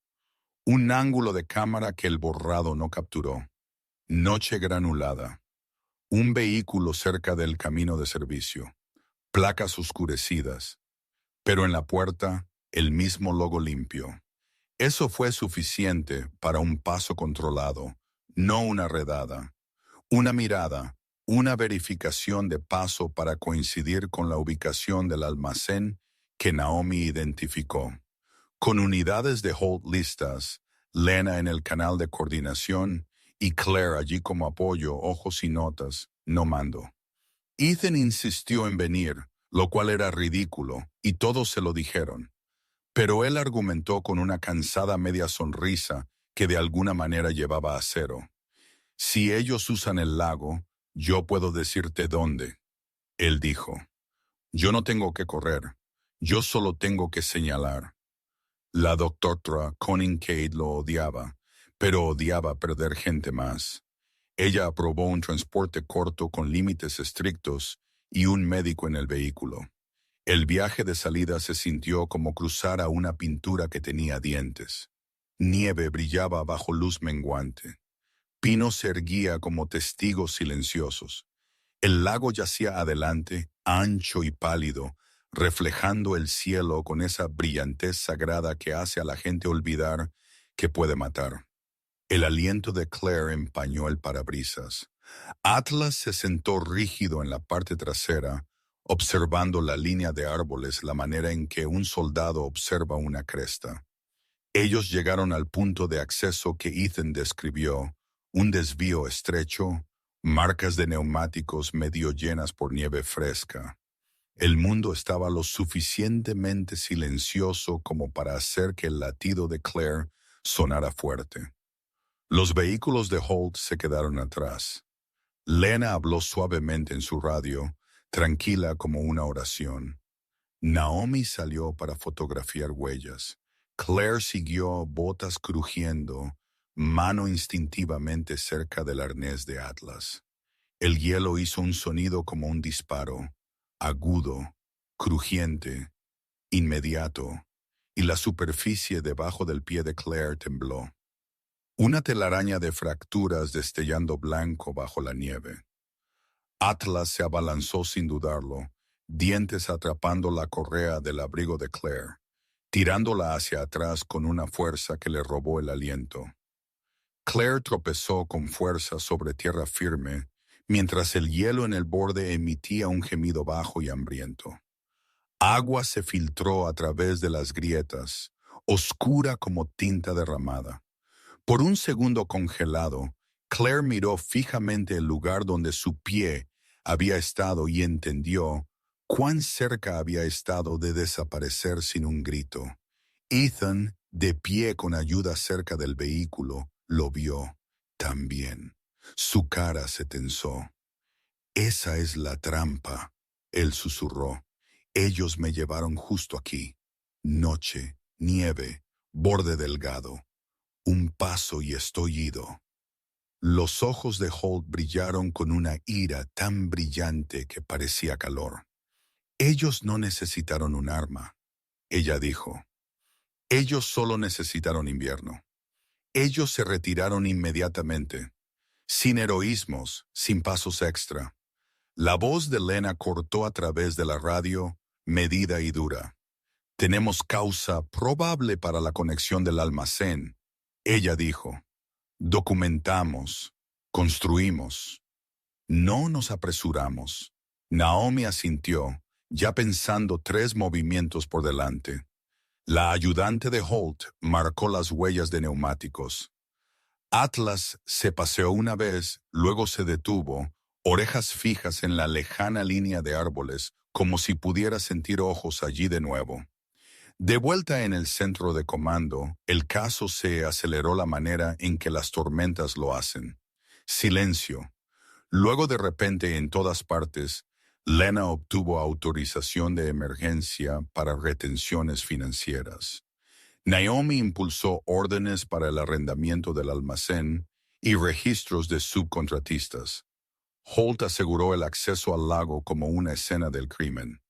un ángulo de cámara que el borrado no capturó. Noche granulada. Un vehículo cerca del camino de servicio. Placas oscurecidas. Pero en la puerta, el mismo logo limpio. Eso fue suficiente para un paso controlado, no una redada. Una mirada, una verificación de paso para coincidir con la ubicación del almacén que Naomi identificó. Con unidades de Holt listas, Lena en el canal de coordinación y Claire allí como apoyo, ojos y notas, no mando. Ethan insistió en venir, lo cual era ridículo, y todos se lo dijeron. Pero él argumentó con una cansada media sonrisa que de alguna manera llevaba a cero. Si ellos usan el lago, yo puedo decirte dónde. Él dijo. Yo no tengo que correr, yo solo tengo que señalar. La doctora Conning Cade lo odiaba, pero odiaba perder gente más. Ella aprobó un transporte corto con límites estrictos y un médico en el vehículo. El viaje de salida se sintió como cruzar a una pintura que tenía dientes. Nieve brillaba bajo luz menguante. Pinos se erguía como testigos silenciosos. El lago yacía adelante, ancho y pálido, reflejando el cielo con esa brillantez sagrada que hace a la gente olvidar que puede matar. El aliento de Claire empañó el parabrisas. Atlas se sentó rígido en la parte trasera, observando la línea de árboles, la manera en que un soldado observa una cresta. Ellos llegaron al punto de acceso que Ethan describió, un desvío estrecho, marcas de neumáticos medio llenas por nieve fresca. El mundo estaba lo suficientemente silencioso como para hacer que el latido de Claire sonara fuerte. Los vehículos de Holt se quedaron atrás. Lena habló suavemente en su radio, tranquila como una oración. Naomi salió para fotografiar huellas. Claire siguió, botas crujiendo, mano instintivamente cerca del arnés de Atlas. El hielo hizo un sonido como un disparo, agudo, crujiente, inmediato, y la superficie debajo del pie de Claire tembló. Una telaraña de fracturas destellando blanco bajo la nieve. Atlas se abalanzó sin dudarlo, dientes atrapando la correa del abrigo de Claire, tirándola hacia atrás con una fuerza que le robó el aliento. Claire tropezó con fuerza sobre tierra firme, mientras el hielo en el borde emitía un gemido bajo y hambriento. Agua se filtró a través de las grietas, oscura como tinta derramada. Por un segundo congelado, Claire miró fijamente el lugar donde su pie había estado y entendió cuán cerca había estado de desaparecer sin un grito. Ethan, de pie con ayuda cerca del vehículo, lo vio también. Su cara se tensó. «Esa es la trampa», él susurró. «Ellos me llevaron justo aquí. Noche, nieve, borde delgado. Un paso y estoy ido». Los ojos de Holt brillaron con una ira tan brillante que parecía calor. «Ellos no necesitaron un arma», ella dijo. «Ellos solo necesitaron invierno. Ellos se retiraron inmediatamente, sin heroísmos, sin pasos extra». La voz de Lena cortó a través de la radio, medida y dura. «Tenemos causa probable para la conexión del almacén», ella dijo. «Documentamos, construimos. No nos apresuramos». Naomi asintió, ya pensando 3 movimientos por delante. La ayudante de Holt marcó las huellas de neumáticos. Atlas se paseó una vez, luego se detuvo, orejas fijas en la lejana línea de árboles, como si pudiera sentir ojos allí de nuevo. De vuelta en el centro de comando, el caso se aceleró la manera en que las tormentas lo hacen. Silencio. Luego de repente en todas partes, Lena obtuvo autorización de emergencia para retenciones financieras. Naomi impulsó órdenes para el arrendamiento del almacén y registros de subcontratistas. Holt aseguró el acceso al lago como una escena del crimen.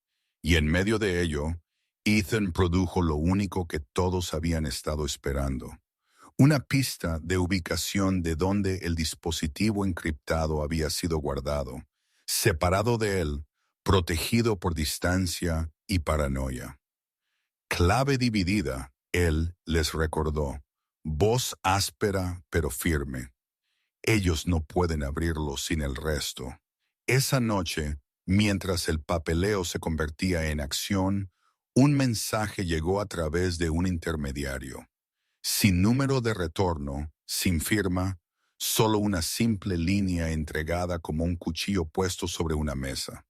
Y en medio de ello, Ethan produjo lo único que todos habían estado esperando. una pista de ubicación de donde el dispositivo encriptado había sido guardado, separado de él, protegido por distancia y paranoia. Clave dividida, él les recordó, voz áspera pero firme. Ellos no pueden abrirlo sin el resto. Esa noche, mientras el papeleo se convertía en acción, un mensaje llegó a través de un intermediario. Sin número de retorno, sin firma, solo una simple línea entregada como un cuchillo puesto sobre una mesa.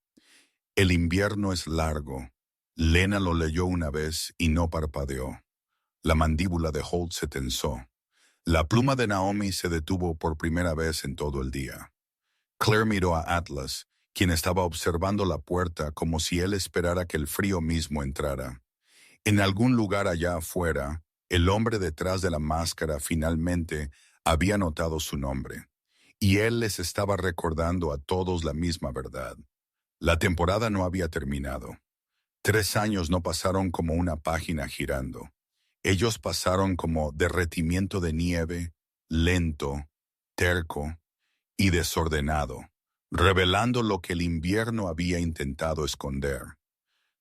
El invierno es largo. Lena lo leyó una vez y no parpadeó. La mandíbula de Holt se tensó. La pluma de Naomi se detuvo por primera vez en todo el día. Claire miró a Atlas, quien estaba observando la puerta como si él esperara que el frío mismo entrara. En algún lugar allá afuera, el hombre detrás de la máscara finalmente había notado su nombre, y él les estaba recordando a todos la misma verdad. La temporada no había terminado. 3 años no pasaron como una página girando. Ellos pasaron como derretimiento de nieve, lento, terco y desordenado, revelando lo que el invierno había intentado esconder.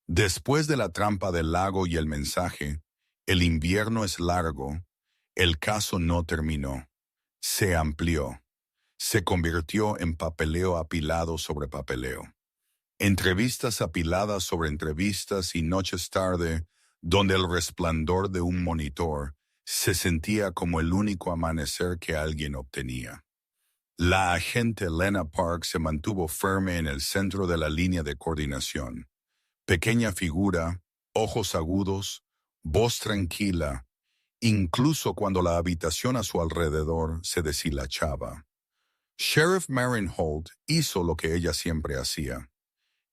Después de la trampa del lago y el mensaje, el invierno es largo, el caso no terminó. Se amplió. Se convirtió en papeleo apilado sobre papeleo. Entrevistas apiladas sobre entrevistas y noches tarde, donde el resplandor de un monitor se sentía como el único amanecer que alguien obtenía. La agente Lena Park se mantuvo firme en el centro de la línea de coordinación. Pequeña figura, ojos agudos, voz tranquila, incluso cuando la habitación a su alrededor se deshilachaba. Sheriff Maren Holt hizo lo que ella siempre hacía.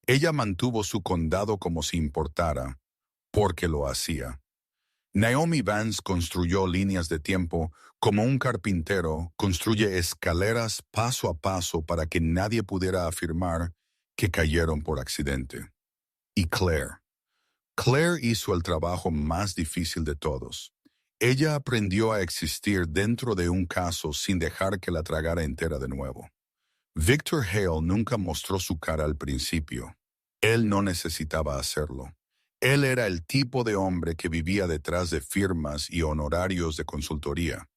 Ella mantuvo su condado como si importara, porque lo hacía. Naomi Vance construyó líneas de tiempo como un carpintero construye escaleras paso a paso para que nadie pudiera afirmar que cayeron por accidente. Y Claire hizo el trabajo más difícil de todos. Ella aprendió a existir dentro de un caso sin dejar que la tragara entera de nuevo. Victor Hale nunca mostró su cara al principio. Él no necesitaba hacerlo. Él era el tipo de hombre que vivía detrás de firmas y honorarios de consultoría.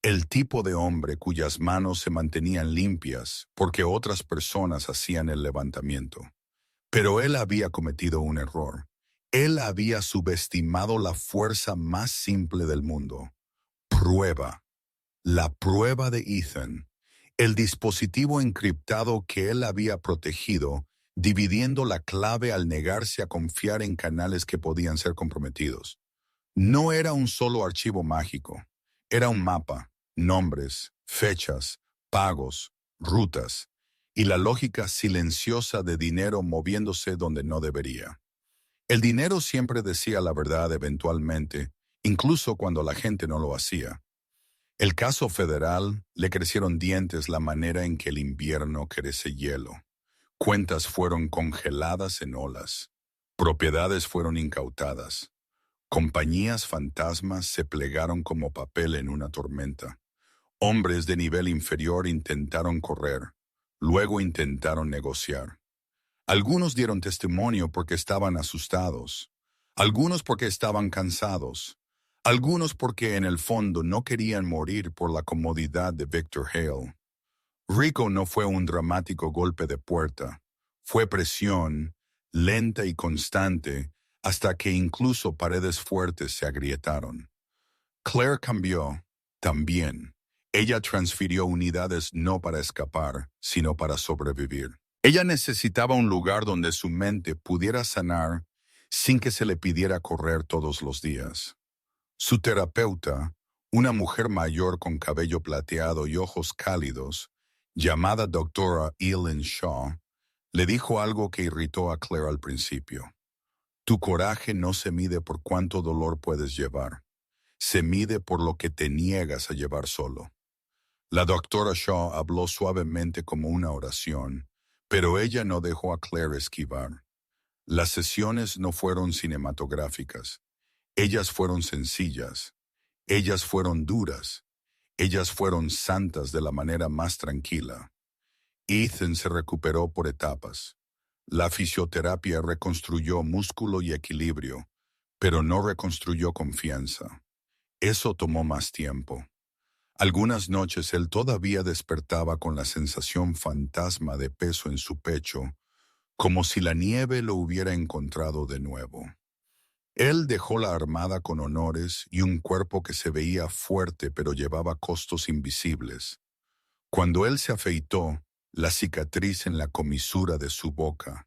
El tipo de hombre cuyas manos se mantenían limpias porque otras personas hacían el levantamiento. Pero él había cometido un error. Él había subestimado la fuerza más simple del mundo. Prueba. La prueba de Ethan. El dispositivo encriptado que él había protegido, dividiendo la clave al negarse a confiar en canales que podían ser comprometidos. No era un solo archivo mágico. Era un mapa, nombres, fechas, pagos, rutas, y la lógica silenciosa de dinero moviéndose donde no debería. El dinero siempre decía la verdad eventualmente, incluso cuando la gente no lo hacía. El caso federal le crecieron dientes la manera en que el invierno crece hielo. Cuentas fueron congeladas en olas. Propiedades fueron incautadas. Compañías fantasmas se plegaron como papel en una tormenta. Hombres de nivel inferior intentaron correr. Luego intentaron negociar. Algunos dieron testimonio porque estaban asustados. Algunos porque estaban cansados. Algunos porque en el fondo no querían morir por la comodidad de Victor Hale. Rico no fue un dramático golpe de puerta. Fue presión, lenta y constante, hasta que incluso paredes fuertes se agrietaron. Claire cambió, también. Ella transfirió unidades no para escapar, sino para sobrevivir. Ella necesitaba un lugar donde su mente pudiera sanar sin que se le pidiera correr todos los días. Su terapeuta, una mujer mayor con cabello plateado y ojos cálidos, llamada doctora Eileen Shaw, le dijo algo que irritó a Claire al principio. Tu coraje no se mide por cuánto dolor puedes llevar. Se mide por lo que te niegas a llevar solo. La doctora Shaw habló suavemente como una oración, pero ella no dejó a Claire esquivar. Las sesiones no fueron cinematográficas. Ellas fueron sencillas. Ellas fueron duras. Ellas fueron santas de la manera más tranquila. Ethan se recuperó por etapas. La fisioterapia reconstruyó músculo y equilibrio, pero no reconstruyó confianza. Eso tomó más tiempo. Algunas noches él todavía despertaba con la sensación fantasma de peso en su pecho, como si la nieve lo hubiera encontrado de nuevo. Él dejó la armada con honores y un cuerpo que se veía fuerte pero llevaba costos invisibles. Cuando él se afeitó, la cicatriz en la comisura de su boca,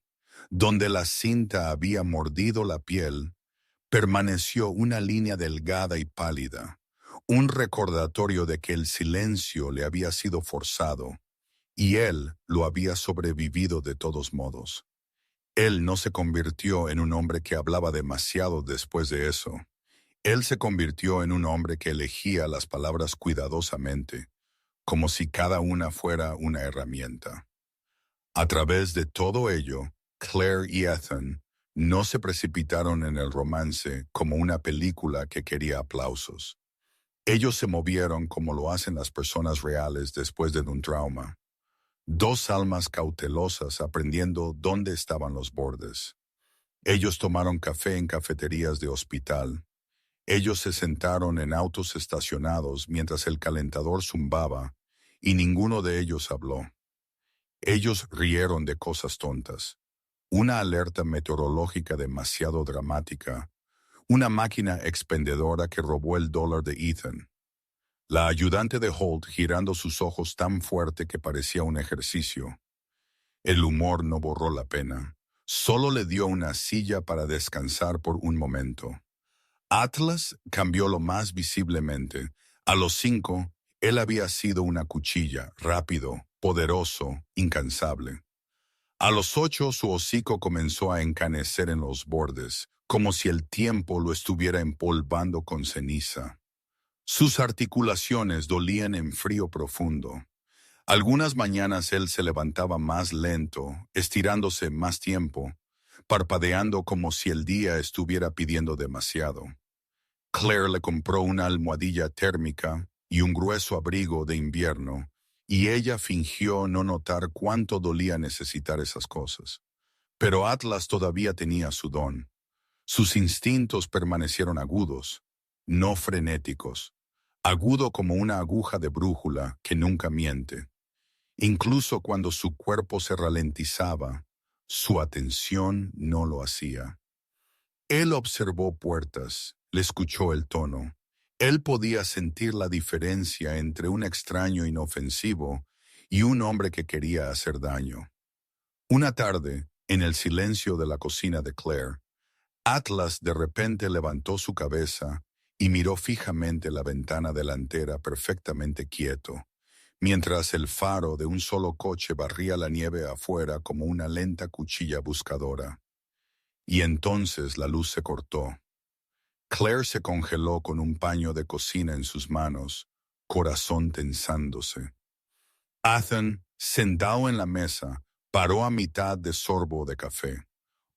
donde la cinta había mordido la piel, permaneció una línea delgada y pálida, un recordatorio de que el silencio le había sido forzado, y él lo había sobrevivido de todos modos. Él no se convirtió en un hombre que hablaba demasiado después de eso. Él se convirtió en un hombre que elegía las palabras cuidadosamente, como si cada una fuera una herramienta. A través de todo ello, Claire y Ethan no se precipitaron en el romance como una película que quería aplausos. Ellos se movieron como lo hacen las personas reales después de un trauma. Dos almas cautelosas aprendiendo dónde estaban los bordes. Ellos tomaron café en cafeterías de hospital. Ellos se sentaron en autos estacionados mientras el calentador zumbaba y ninguno de ellos habló. Ellos rieron de cosas tontas. Una alerta meteorológica demasiado dramática. Una máquina expendedora que robó el dólar de Ethan. La ayudante de Holt girando sus ojos tan fuerte que parecía un ejercicio. El humor no borró la pena. Solo le dio una silla para descansar por un momento. Atlas cambió lo más visiblemente. A los 5, él había sido una cuchilla, rápido, poderoso, incansable. A los 8, su hocico comenzó a encanecer en los bordes, como si el tiempo lo estuviera empolvando con ceniza. Sus articulaciones dolían en frío profundo. Algunas mañanas él se levantaba más lento, estirándose más tiempo, parpadeando como si el día estuviera pidiendo demasiado. Claire le compró una almohadilla térmica y un grueso abrigo de invierno, y ella fingió no notar cuánto dolía necesitar esas cosas. Pero Atlas todavía tenía su don. Sus instintos permanecieron agudos, no frenéticos, agudo como una aguja de brújula que nunca miente. Incluso cuando su cuerpo se ralentizaba, su atención no lo hacía. Él observó puertas, le escuchó el tono. Él podía sentir la diferencia entre un extraño inofensivo y un hombre que quería hacer daño. Una tarde, en el silencio de la cocina de Claire, Atlas de repente levantó su cabeza y miró fijamente la ventana delantera perfectamente quieto, mientras el faro de un solo coche barría la nieve afuera como una lenta cuchilla buscadora. Y entonces la luz se cortó. Claire se congeló con un paño de cocina en sus manos, corazón tensándose. Ethan, sentado en la mesa, paró a mitad de sorbo de café.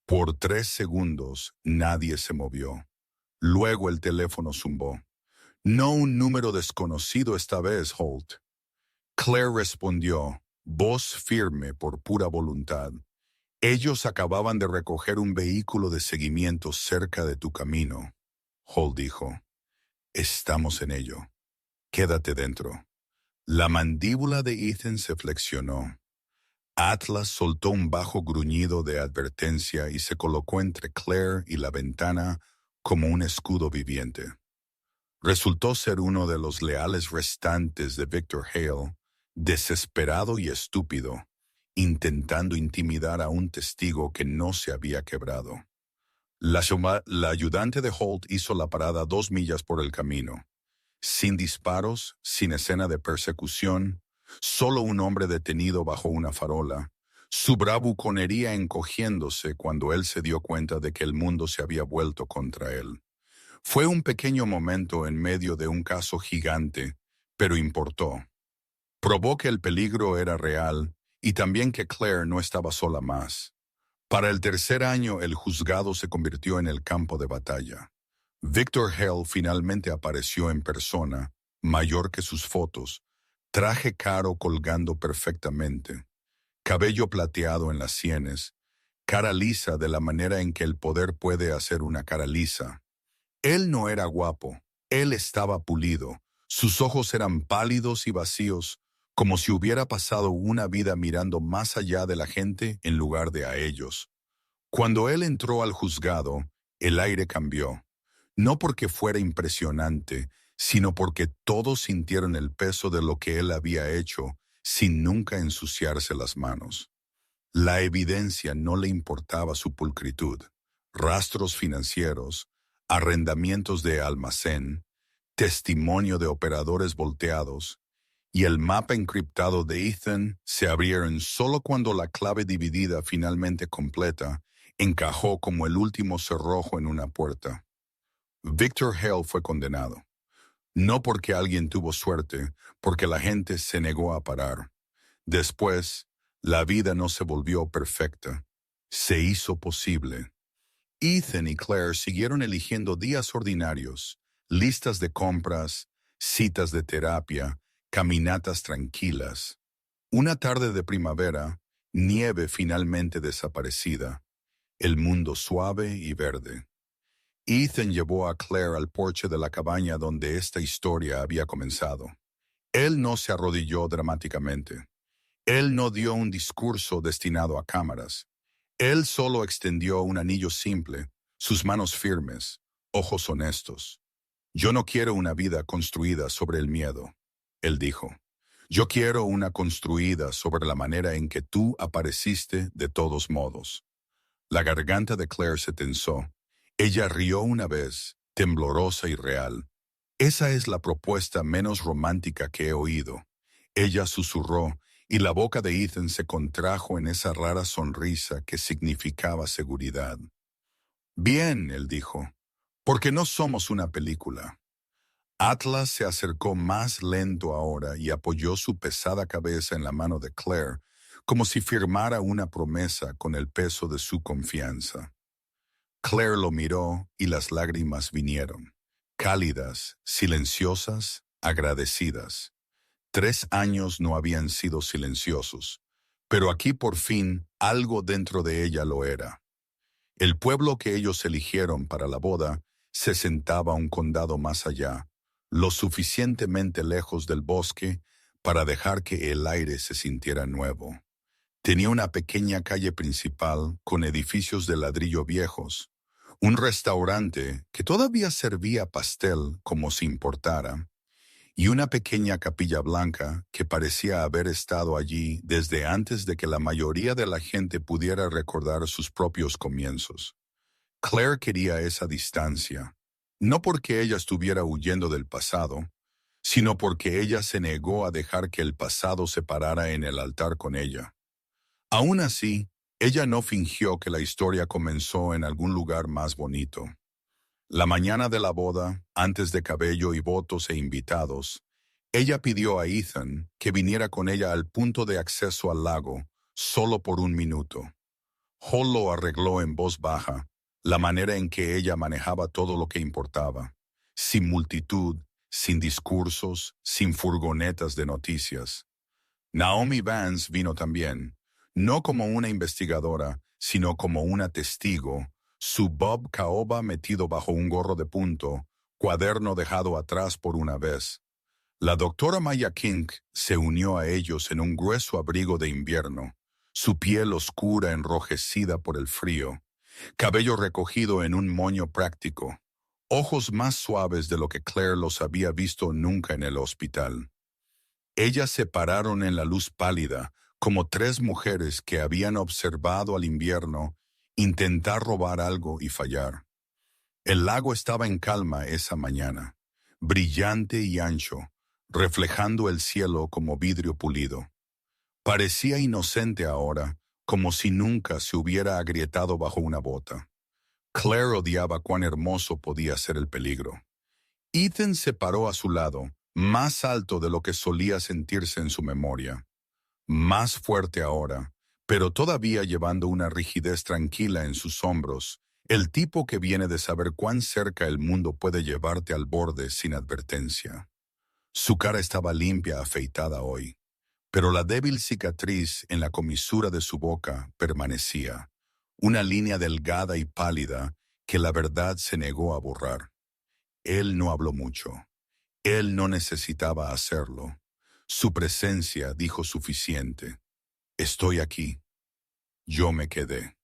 Por 3 segundos nadie se movió. Luego el teléfono zumbó. No un número desconocido esta vez, Holt. Claire respondió, voz firme por pura voluntad. Ellos acababan de recoger un vehículo de seguimiento cerca de tu camino. Holt dijo, estamos en ello. Quédate dentro. La mandíbula de Ethan se flexionó. Atlas soltó un bajo gruñido de advertencia y se colocó entre Claire y la ventana como un escudo viviente. Resultó ser uno de los leales restantes de Victor Hale, desesperado y estúpido, intentando intimidar a un testigo que no se había quebrado. La ayudante de Holt hizo la parada 2 millas por el camino. Sin disparos, sin escena de persecución, solo un hombre detenido bajo una farola, su bravuconería encogiéndose cuando él se dio cuenta de que el mundo se había vuelto contra él. Fue un pequeño momento en medio de un caso gigante, pero importó. Probó que el peligro era real y también que Claire no estaba sola más. Para el 3er año el juzgado se convirtió en el campo de batalla. Victor Hale finalmente apareció en persona, mayor que sus fotos, traje caro colgando perfectamente, cabello plateado en las sienes, cara lisa de la manera en que el poder puede hacer una cara lisa. Él no era guapo, él estaba pulido, sus ojos eran pálidos y vacíos, como si hubiera pasado una vida mirando más allá de la gente en lugar de a ellos. Cuando él entró al juzgado, el aire cambió. No porque fuera impresionante, sino porque todos sintieron el peso de lo que él había hecho sin nunca ensuciarse las manos. La evidencia no le importaba su pulcritud. Rastros financieros, arrendamientos de almacén, testimonio de operadores volteados, y el mapa encriptado de Ethan se abrieron solo cuando la clave dividida finalmente completa encajó como el último cerrojo en una puerta. Victor Hale fue condenado. No porque alguien tuvo suerte, porque la gente se negó a parar. Después, la vida no se volvió perfecta. Se hizo posible. Ethan y Claire siguieron eligiendo días ordinarios, listas de compras, citas de terapia, caminatas tranquilas. Una tarde de primavera, nieve finalmente desaparecida, el mundo suave y verde. Ethan llevó a Claire al porche de la cabaña donde esta historia había comenzado. Él no se arrodilló dramáticamente. Él no dio un discurso destinado a cámaras. Él solo extendió un anillo simple, sus manos firmes, ojos honestos. Yo no quiero una vida construida sobre el miedo, él dijo. Yo quiero una construida sobre la manera en que tú apareciste de todos modos. La garganta de Claire se tensó. Ella rió una vez, temblorosa y real. Esa es la propuesta menos romántica que he oído. Ella susurró, y la boca de Ethan se contrajo en esa rara sonrisa que significaba seguridad. Bien, él dijo, porque no somos una película. Atlas se acercó más lento ahora y apoyó su pesada cabeza en la mano de Claire, como si firmara una promesa con el peso de su confianza. Claire lo miró y las lágrimas vinieron, cálidas, silenciosas, agradecidas. 3 años no habían sido silenciosos, pero aquí por fin algo dentro de ella lo era. El pueblo que ellos eligieron para la boda se sentaba un condado más allá, lo suficientemente lejos del bosque para dejar que el aire se sintiera nuevo. Tenía una pequeña calle principal con edificios de ladrillo viejos, un restaurante que todavía servía pastel como si importara, y una pequeña capilla blanca que parecía haber estado allí desde antes de que la mayoría de la gente pudiera recordar sus propios comienzos. Claire quería esa distancia, no porque ella estuviera huyendo del pasado, sino porque ella se negó a dejar que el pasado se parara en el altar con ella. Aún así, ella no fingió que la historia comenzó en algún lugar más bonito. La mañana de la boda, antes de cabello y votos e invitados, ella pidió a Ethan que viniera con ella al punto de acceso al lago, solo por 1 minuto. Hall lo arregló en voz baja, la manera en que ella manejaba todo lo que importaba, sin multitud, sin discursos, sin furgonetas de noticias. Naomi Vance vino también, no como una investigadora, sino como una testigo, su bob caoba metido bajo un gorro de punto, cuaderno dejado atrás por una vez. La doctora Maya King se unió a ellos en un grueso abrigo de invierno, su piel oscura enrojecida por el frío, cabello recogido en un moño práctico, ojos más suaves de lo que Claire los había visto nunca en el hospital. Ellas se pararon en la luz pálida, como 3 mujeres que habían observado al invierno intentar robar algo y fallar. El lago estaba en calma esa mañana, brillante y ancho, reflejando el cielo como vidrio pulido. Parecía inocente ahora, como si nunca se hubiera agrietado bajo una bota. Claire odiaba cuán hermoso podía ser el peligro. Ethan se paró a su lado, más alto de lo que solía sentirse en su memoria. Más fuerte ahora, pero todavía llevando una rigidez tranquila en sus hombros, El tipo que viene de saber cuán cerca el mundo puede llevarte al borde sin advertencia. Su cara estaba limpia, afeitada hoy, pero la débil cicatriz en la comisura de su boca permanecía, una línea delgada y pálida que la verdad se negó a borrar. Él no habló mucho. Él no necesitaba hacerlo. Su presencia dijo suficiente. Estoy aquí. Yo me quedé.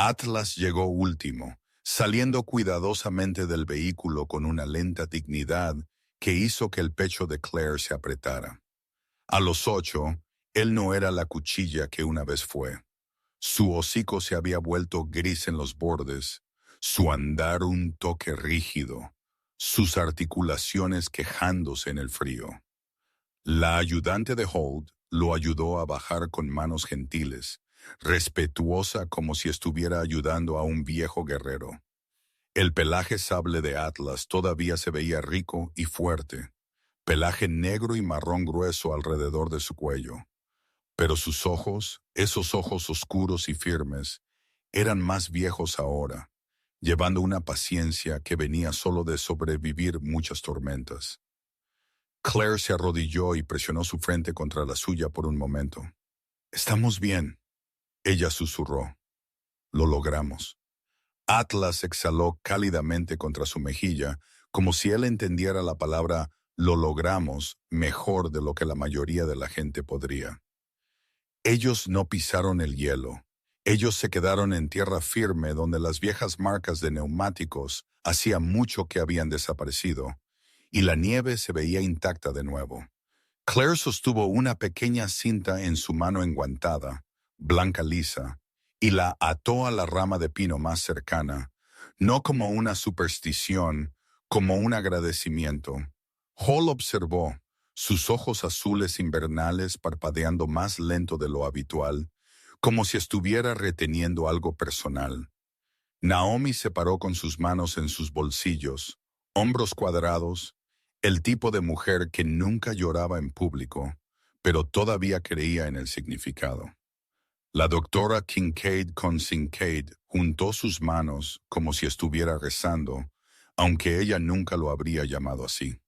Atlas llegó último, saliendo cuidadosamente del vehículo con una lenta dignidad que hizo que el pecho de Claire se apretara. A los 8, él no era la cuchilla que una vez fue. Su hocico se había vuelto gris en los bordes, su andar un toque rígido, sus articulaciones quejándose en el frío. La ayudante de Holt lo ayudó a bajar con manos gentiles, respetuosa como si estuviera ayudando a un viejo guerrero. El pelaje sable de Atlas todavía se veía rico y fuerte, pelaje negro y marrón grueso alrededor de su cuello. Pero sus ojos, esos ojos oscuros y firmes, eran más viejos ahora, llevando una paciencia que venía solo de sobrevivir muchas tormentas. Claire se arrodilló y presionó su frente contra la suya por un momento. «Estamos bien», ella susurró. «Lo logramos». Atlas exhaló cálidamente contra su mejilla, como si él entendiera la palabra «lo logramos» mejor de lo que la mayoría de la gente podría. Ellos no pisaron el hielo. Ellos se quedaron en tierra firme donde las viejas marcas de neumáticos hacía mucho que habían desaparecido, y la nieve se veía intacta de nuevo. Claire sostuvo una pequeña cinta en su mano enguantada, blanca lisa, y la ató a la rama de pino más cercana, no como una superstición, como un agradecimiento. Hall observó, sus ojos azules invernales parpadeando más lento de lo habitual, como si estuviera reteniendo algo personal. Naomi se paró con sus manos en sus bolsillos, hombros cuadrados, el tipo de mujer que nunca lloraba en público, pero todavía creía en el significado. La doctora Kincaid con Kincaid juntó sus manos como si estuviera rezando, aunque ella nunca lo habría llamado así.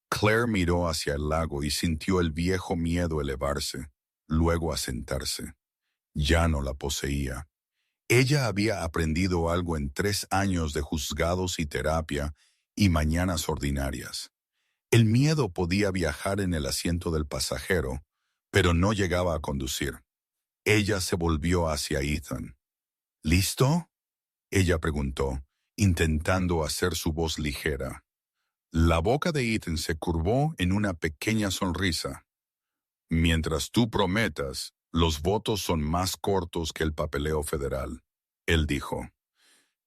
Claire miró hacia el lago y sintió el viejo miedo elevarse, luego asentarse. Ya no la poseía. Ella había aprendido algo en 3 años de juzgados y terapia y mañanas ordinarias. El miedo podía viajar en el asiento del pasajero, pero no llegaba a conducir. Ella se volvió hacia Ethan. ¿Listo?, ella preguntó, intentando hacer su voz ligera. La boca de Ethan se curvó en una pequeña sonrisa. «Mientras tú prometas, los votos son más cortos que el papeleo federal», él dijo.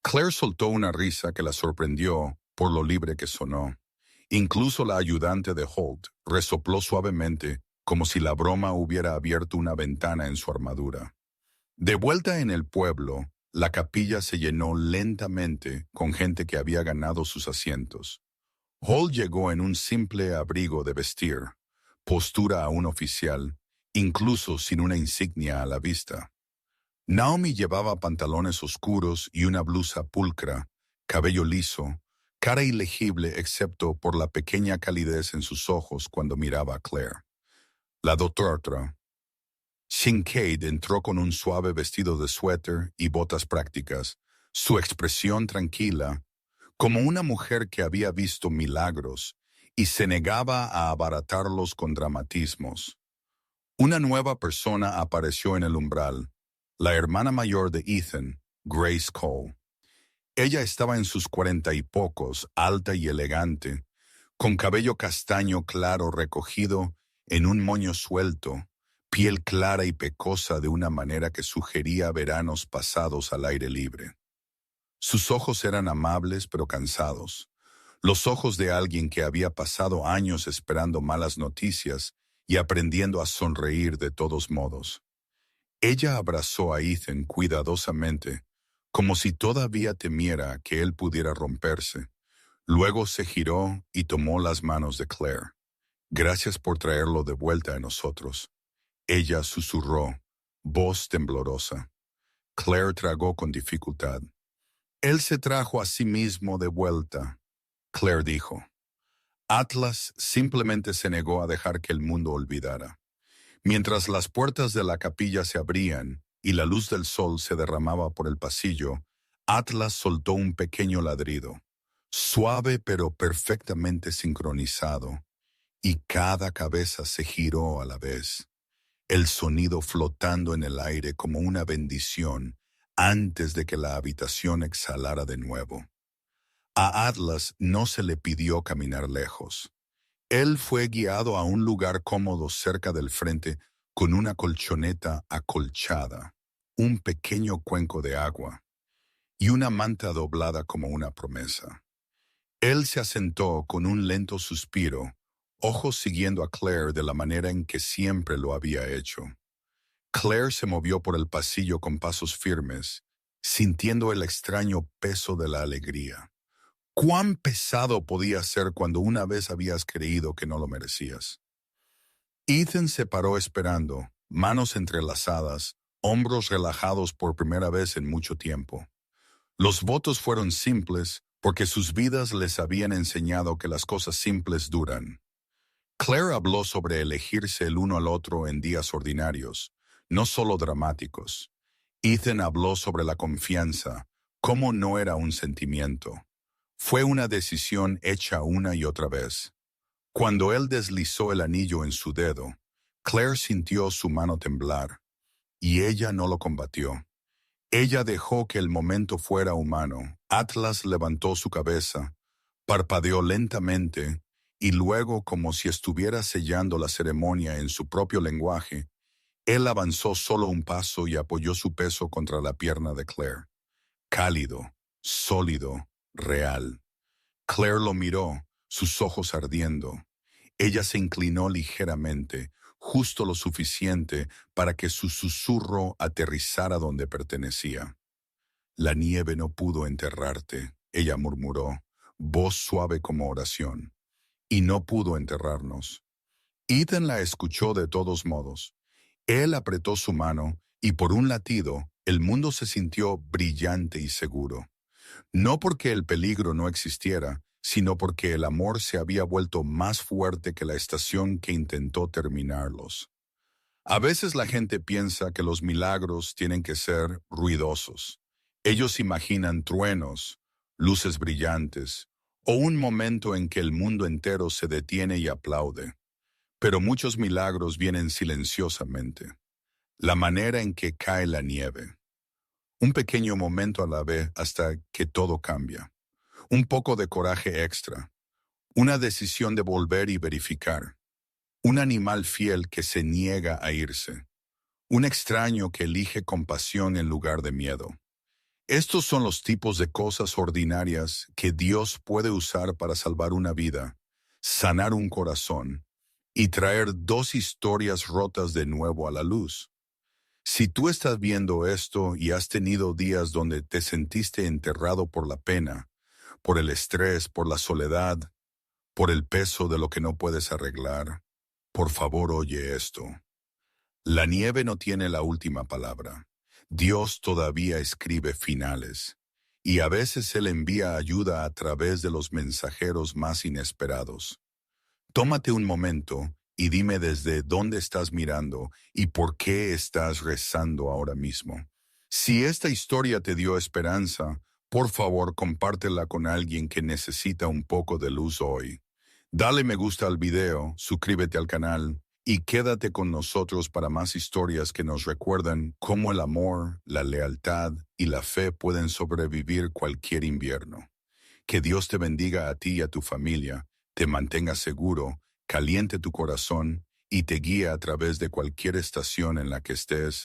Claire soltó una risa que la sorprendió por lo libre que sonó. Incluso la ayudante de Holt resopló suavemente, como si la broma hubiera abierto una ventana en su armadura. De vuelta en el pueblo, la capilla se llenó lentamente con gente que había ganado sus asientos. Holt llegó en un simple abrigo de vestir, postura a un oficial, incluso sin una insignia a la vista. Naomi llevaba pantalones oscuros y una blusa pulcra, cabello liso, cara ilegible excepto por la pequeña calidez en sus ojos cuando miraba a Claire. La doctora Kincaid entró con un suave vestido de suéter y botas prácticas, su expresión tranquila, como una mujer que había visto milagros y se negaba a abaratarlos con dramatismos. Una nueva persona apareció en el umbral, la hermana mayor de Ethan, Grace Cole. Ella estaba en sus 40 y pocos, alta y elegante, con cabello castaño claro recogido en un moño suelto, piel clara y pecosa de una manera que sugería veranos pasados al aire libre. Sus ojos eran amables pero cansados, los ojos de alguien que había pasado años esperando malas noticias y aprendiendo a sonreír de todos modos. Ella abrazó a Ethan cuidadosamente, como si todavía temiera que él pudiera romperse. Luego se giró y tomó las manos de Claire. «Gracias por traerlo de vuelta a nosotros», ella susurró, voz temblorosa. Claire tragó con dificultad. Él se trajo a sí mismo de vuelta, Claire dijo. Atlas simplemente se negó a dejar que el mundo olvidara. Mientras las puertas de la capilla se abrían y la luz del sol se derramaba por el pasillo, Atlas soltó un pequeño ladrido, suave pero perfectamente sincronizado, y cada cabeza se giró a la vez, el sonido flotando en el aire como una bendición antes de que la habitación exhalara de nuevo. A Atlas no se le pidió caminar lejos. Él fue guiado a un lugar cómodo cerca del frente con una colchoneta acolchada, un pequeño cuenco de agua y una manta doblada como una promesa. Él se asentó con un lento suspiro, ojos siguiendo a Claire de la manera en que siempre lo había hecho. Claire se movió por el pasillo con pasos firmes, sintiendo el extraño peso de la alegría. ¿Cuán pesado podía ser cuando una vez habías creído que no lo merecías? Ethan se paró esperando, manos entrelazadas, hombros relajados por primera vez en mucho tiempo. Los votos fueron simples porque sus vidas les habían enseñado que las cosas simples duran. Claire habló sobre elegirse el uno al otro en días ordinarios, no solo dramáticos. Ethan habló sobre la confianza, cómo no era un sentimiento. Fue una decisión hecha una y otra vez. Cuando él deslizó el anillo en su dedo, Claire sintió su mano temblar, y ella no lo combatió. Ella dejó que el momento fuera humano. Atlas levantó su cabeza, parpadeó lentamente, y luego, como si estuviera sellando la ceremonia en su propio lenguaje, él avanzó solo un paso y apoyó su peso contra la pierna de Claire. Cálido, sólido, real. Claire lo miró, sus ojos ardiendo. Ella se inclinó ligeramente, justo lo suficiente para que su susurro aterrizara donde pertenecía. La nieve no pudo enterrarte, ella murmuró, voz suave como oración. Y no pudo enterrarnos. Ethan la escuchó de todos modos. Él apretó su mano y por un latido el mundo se sintió brillante y seguro. No porque el peligro no existiera, sino porque el amor se había vuelto más fuerte que la estación que intentó terminarlos. A veces la gente piensa que los milagros tienen que ser ruidosos. Ellos imaginan truenos, luces brillantes, o un momento en que el mundo entero se detiene y aplaude. Pero muchos milagros vienen silenciosamente. La manera en que cae la nieve. Un pequeño momento a la vez hasta que todo cambia. Un poco de coraje extra. Una decisión de volver y verificar. Un animal fiel que se niega a irse. Un extraño que elige compasión en lugar de miedo. Estos son los tipos de cosas ordinarias que Dios puede usar para salvar una vida, sanar un corazón y traer dos historias rotas de nuevo a la luz. Si tú estás viendo esto y has tenido días donde te sentiste enterrado por la pena, por el estrés, por la soledad, por el peso de lo que no puedes arreglar, por favor oye esto. La nieve no tiene la última palabra. Dios todavía escribe finales, y a veces Él envía ayuda a través de los mensajeros más inesperados. Tómate un momento y dime desde dónde estás mirando y por qué estás rezando ahora mismo. Si esta historia te dio esperanza, por favor compártela con alguien que necesita un poco de luz hoy. Dale me gusta al video, suscríbete al canal y quédate con nosotros para más historias que nos recuerdan cómo el amor, la lealtad y la fe pueden sobrevivir cualquier invierno. Que Dios te bendiga a ti y a tu familia, te mantenga seguro, caliente tu corazón y te guíe a través de cualquier estación en la que estés.